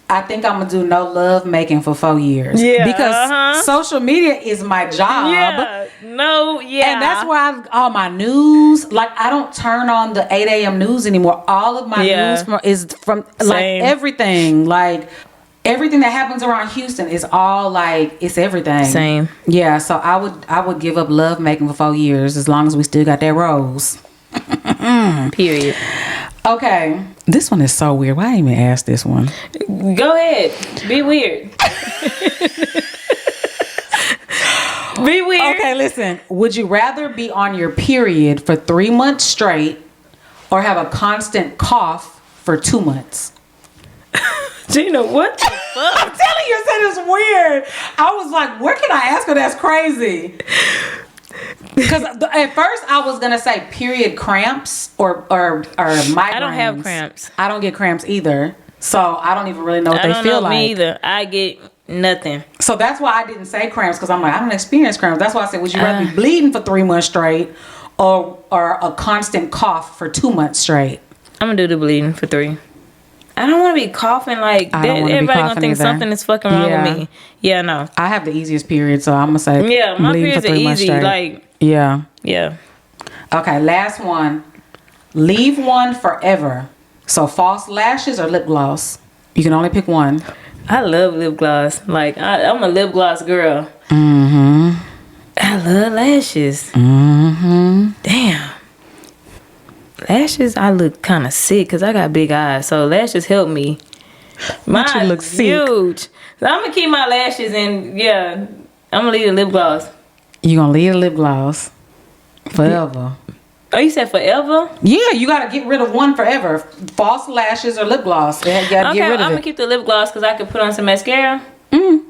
I think I'm gonna do no love making for 4 years. Yeah, because social media is my job. Yeah, no, yeah, and that's why all my news. Like I don't turn on the 8 a.m. news anymore. All of my news is from like everything, Everything that happens around Houston is all like it's everything. Same. Yeah, so I would give up love making for 4 years as long as we still got that rose. Period. Okay. This one is so weird. Why didn't I even ask this one? Go ahead. Be weird. Be weird. Okay, listen. Would you rather be on your period for 3 months straight or have a constant cough for 2 months? Gina, what the fuck? I'm telling you, I said it's weird. I was like, where can I ask her? That's crazy. Because at first I was gonna say period cramps or migraines. I don't have cramps. I don't get cramps either, so I don't even really know what they feel like. Me either. I get nothing. So that's why I didn't say cramps, because I'm like, I don't experience cramps. That's why I said, would you rather be bleeding for 3 months straight or a constant cough for 2 months straight? I'm gonna do the bleeding for 3. I don't want to be coughing like that. Everybody gonna think something is fucking wrong with me. Yeah, no. I have the easiest period, so I'm gonna say my bleeding for periods 3 are months easy. straight. Like yeah. Okay, last one. Leave one forever. So false lashes or lip gloss. You can only pick one. I love lip gloss. Like I'm a lip gloss girl. Mm-hmm. I love lashes. Mm-hmm. Damn. Lashes, I look kind of sick because I got big eyes. So lashes help me. Mine look huge. So I'm going to keep my lashes and, I'm going to leave the lip gloss. You going to leave the lip gloss forever. Oh, you said forever? Yeah, you got to get rid of one forever. False lashes or lip gloss. You got to get rid of it. I'm going to keep the lip gloss because I can put on some mascara.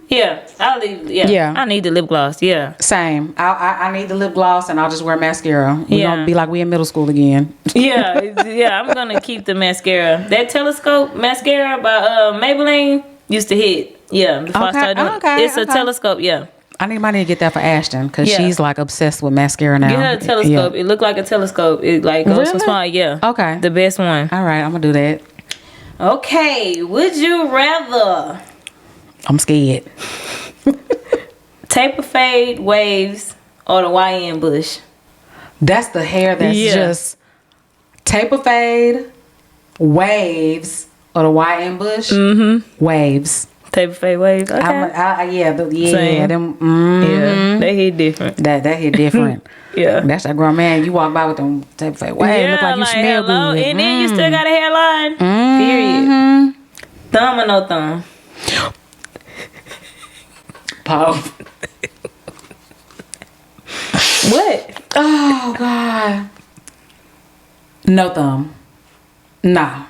Yeah, I'll leave. Yeah, I need the lip gloss. Yeah, same. I need the lip gloss, and I'll just wear mascara. We're gonna be like we in middle school again. yeah. I'm gonna keep the mascara. That telescope mascara by Maybelline used to hit. Yeah, before I started doing it's a telescope. Yeah, I need to get that for Ashton because she's like obsessed with mascara now. Get her a telescope. It looked like a telescope. It like goes from small. Yeah. Okay. The best one. All right, I'm gonna do that. Okay. Would you rather? I'm scared. Taper fade waves or the YN bush? That's the hair that's just taper fade, waves, or the YN bush? Mm-hmm. Waves. Taper fade waves. Okay. Them. Yeah, they hit different. That hit different. Yeah. That's that grown man. You walk by with them taper fade waves. Look like you smell good. And then you still got a hairline. Period. Thumb or no thumb? Pause. What? Oh God. No thumb. Nah.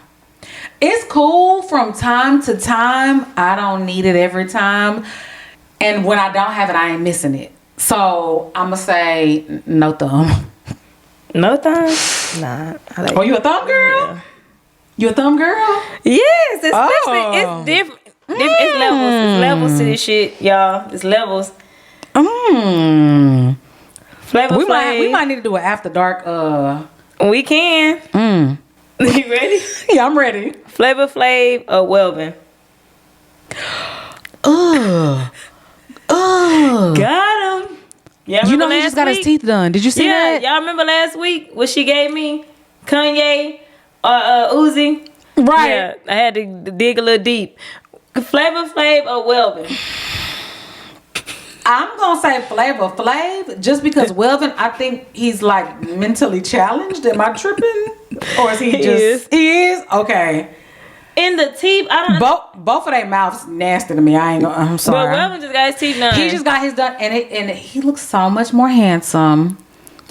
It's cool from time to time. I don't need it every time. And when I don't have it, I ain't missing it. So I'ma say no thumb. No thumb? Nah. Oh, you a thumb girl? Yeah. You a thumb girl? Yes, especially it's different. It's levels. It's levels to this shit, y'all. It's levels. Flavor we might need to do an after dark. We can. You ready? Yeah, I'm ready. Flavor Flave or Welvin? Got him. You know he just got his teeth done. Did you see that? Y'all remember last week what she gave me? Kanye or Uzi? Right. Yeah, I had to dig a little deep. Flavor Flav or Welvin? I'm gonna say Flavor Flav just because Welvin, I think he's like mentally challenged. Am I tripping? Or is he He is? Okay. In the teeth, I don't. Both of their mouths nasty to me. I'm sorry. But Welvin just got his teeth done. He just got his done, and he looks so much more handsome.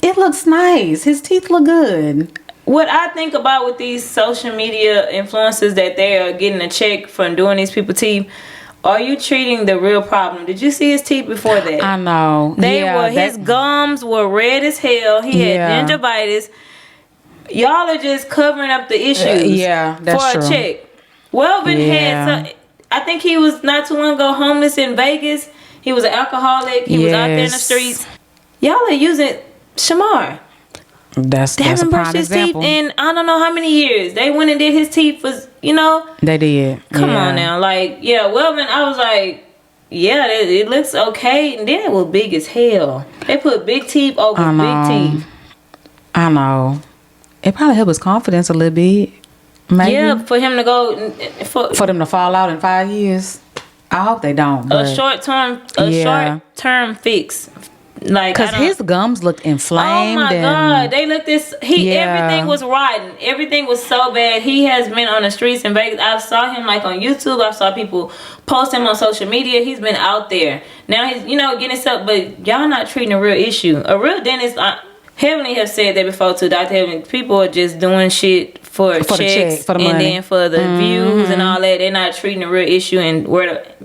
It looks nice. His teeth look good. What I think about with these social media influencers that they are getting a check from doing these people's teeth, are you treating the real problem? Did you see his teeth before that? I know. His gums were red as hell. He had gingivitis. Y'all are just covering up the issues. That's for a check. Welvin had I think he was not too long ago homeless in Vegas. He was an alcoholic. He was out there in the streets. Y'all are using Shamar. They haven't brushed his teeth in I don't know how many years. They went and did his teeth They did. Come on now. Like, Welvin, I was like, it looks okay. And then it was big as hell. They put big teeth over big teeth. I know. It probably helped his confidence a little bit. Maybe. Yeah, for him to go for them to fall out in 5 years. I hope they don't. But a short term fix. Like, because his gums looked inflamed. Oh my god, they looked everything was rotten. Everything was so bad. He has been on the streets in Vegas. I saw him like on YouTube. I saw people post him on social media. He's been out there. Now he's getting stuff, but y'all not treating a real issue. A real dentist. Heavenly have said that before too, Dr. Heavenly. People are just doing shit for checks, the check, for the and money. then for the views and all that. They're not treating a real issue. And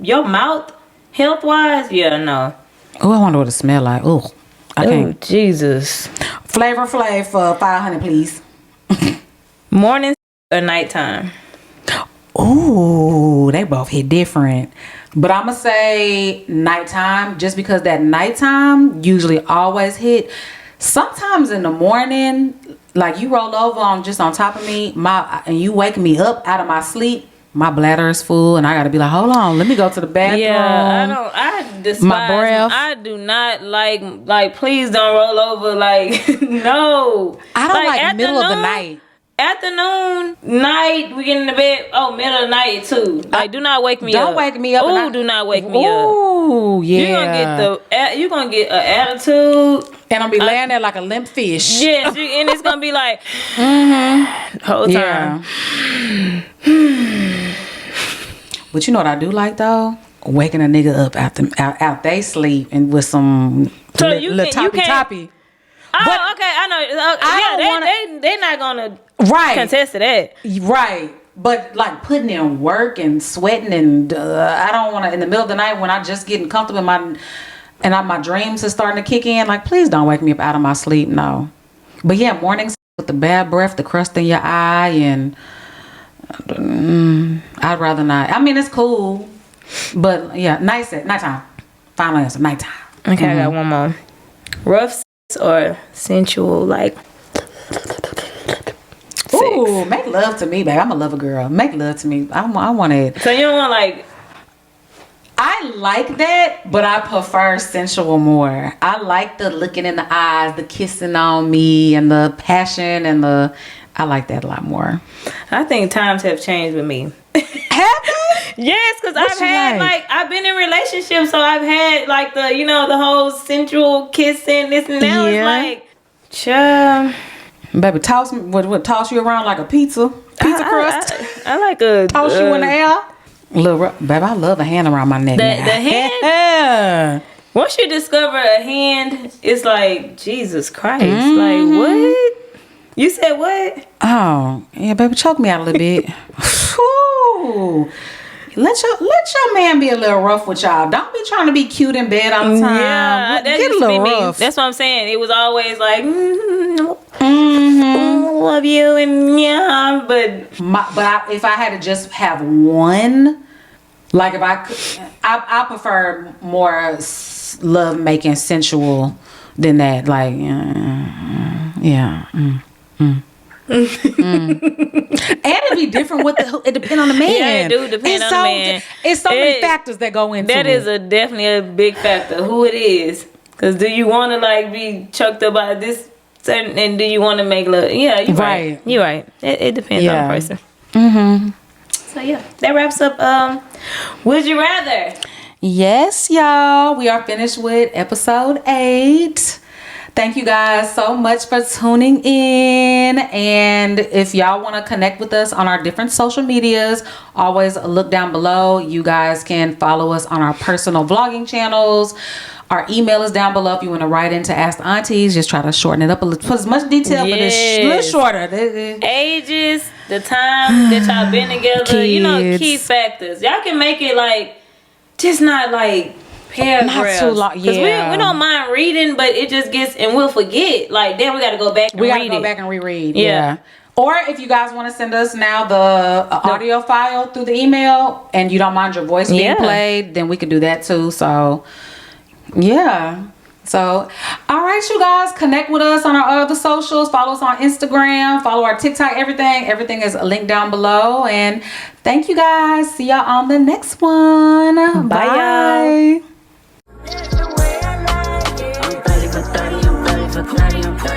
your mouth, health wise, no. Oh, I wonder what it smell like. Oh, I can't. Jesus. Flavor Flav for 500, please. Morning or nighttime? Ooh, they both hit different. But I'm going to say nighttime, just because that nighttime usually always hit. Sometimes in the morning, like you roll over on top of me, and you wake me up out of my sleep, my bladder is full, and I gotta be like, hold on, let me go to the bathroom. Yeah, I despise my breath. I do not like. Please don't roll over. Like, no. I don't like middle of the night. Afternoon, night, we get in the bed. Oh, middle of the night too. Like, do not wake me up. Don't wake me up. Ooh, do not wake me up. Ooh, yeah. You're gonna get an attitude. And I'll be laying there like a limp fish. Yes, and it's gonna be like, whole time. Yeah. But you know what I do like though? Waking a nigga up out they sleep and with some little toppy. Oh, but okay, I know. They're not gonna contest to that. Right. But like putting in work and sweating and I don't want to in the middle of the night when I just getting comfortable my dreams are starting to kick in. Like, please don't wake me up out of my sleep. No. But yeah, mornings with the bad breath, the crust in your eye, and I'd rather not. I mean, it's cool, but yeah, nighttime. Final answer, nighttime. Okay, I got one more. Rough sex or sensual, like. Ooh, make love to me, babe. I'm a lover girl. Make love to me. I want it. So you don't want like. I like that, but I prefer sensual more. I like the looking in the eyes, the kissing on me, and the passion, and I like that a lot more. I think times have changed with me. Have they? Yes, because I've been in relationships, so I've had like the whole sensual kissing, this and that. It's like, child. Baby, toss me. What toss you around like a pizza crust? I like a toss you in the air. Baby, I love a hand around my neck. The hand. Yeah. Once you discover a hand, it's like Jesus Christ. Like what? You said what? Oh yeah, baby, choke me out a little bit. Ooh. Let your man be a little rough with y'all. Don't be trying to be cute in bed all the time. Yeah, that get a little rough. That's what I'm saying. It was always like, love you and yeah, but if I had to just have one, like if I could, I prefer more love making sensual than that. Like and it'd be different with it depends on the man. Yeah, it do depend on the man. It's so many factors that go into it. That is definitely a big factor. Who it is, because do you want to like be choked up by this certain, and do you want to make love? Yeah, you're right. You're right. It depends on the person. Mm-hmm. So yeah, that wraps up. Would you rather? Yes, y'all. We are finished with episode 8. Thank you guys so much for tuning in. And if y'all want to connect with us on our different social medias, always look down below. You guys can follow us on our personal vlogging channels. Our email is down below if you want to write in to Ask the Aunties. Just try to shorten it up a little, put as much detail, but it's a little shorter. Ages, the time that y'all been together, kids. Key factors. Y'all can make it like just not like paragraphs. Not too long. Because Yeah. we don't mind reading, but it just gets, and we'll forget. Like, then we got to go back and We read gotta go it. back and reread. Yeah. Yeah. Or if you guys want to send us now the audio file through the email, and you don't mind your voice being played, then we could do that too. So, yeah. So, all right, you guys, connect with us on our other socials. Follow us on Instagram. Follow our TikTok. Everything is linked down below. And thank you guys. See y'all on the next one. Bye. Y'all. I'm 30 for 30, I'm 30 for 30, I'm 30.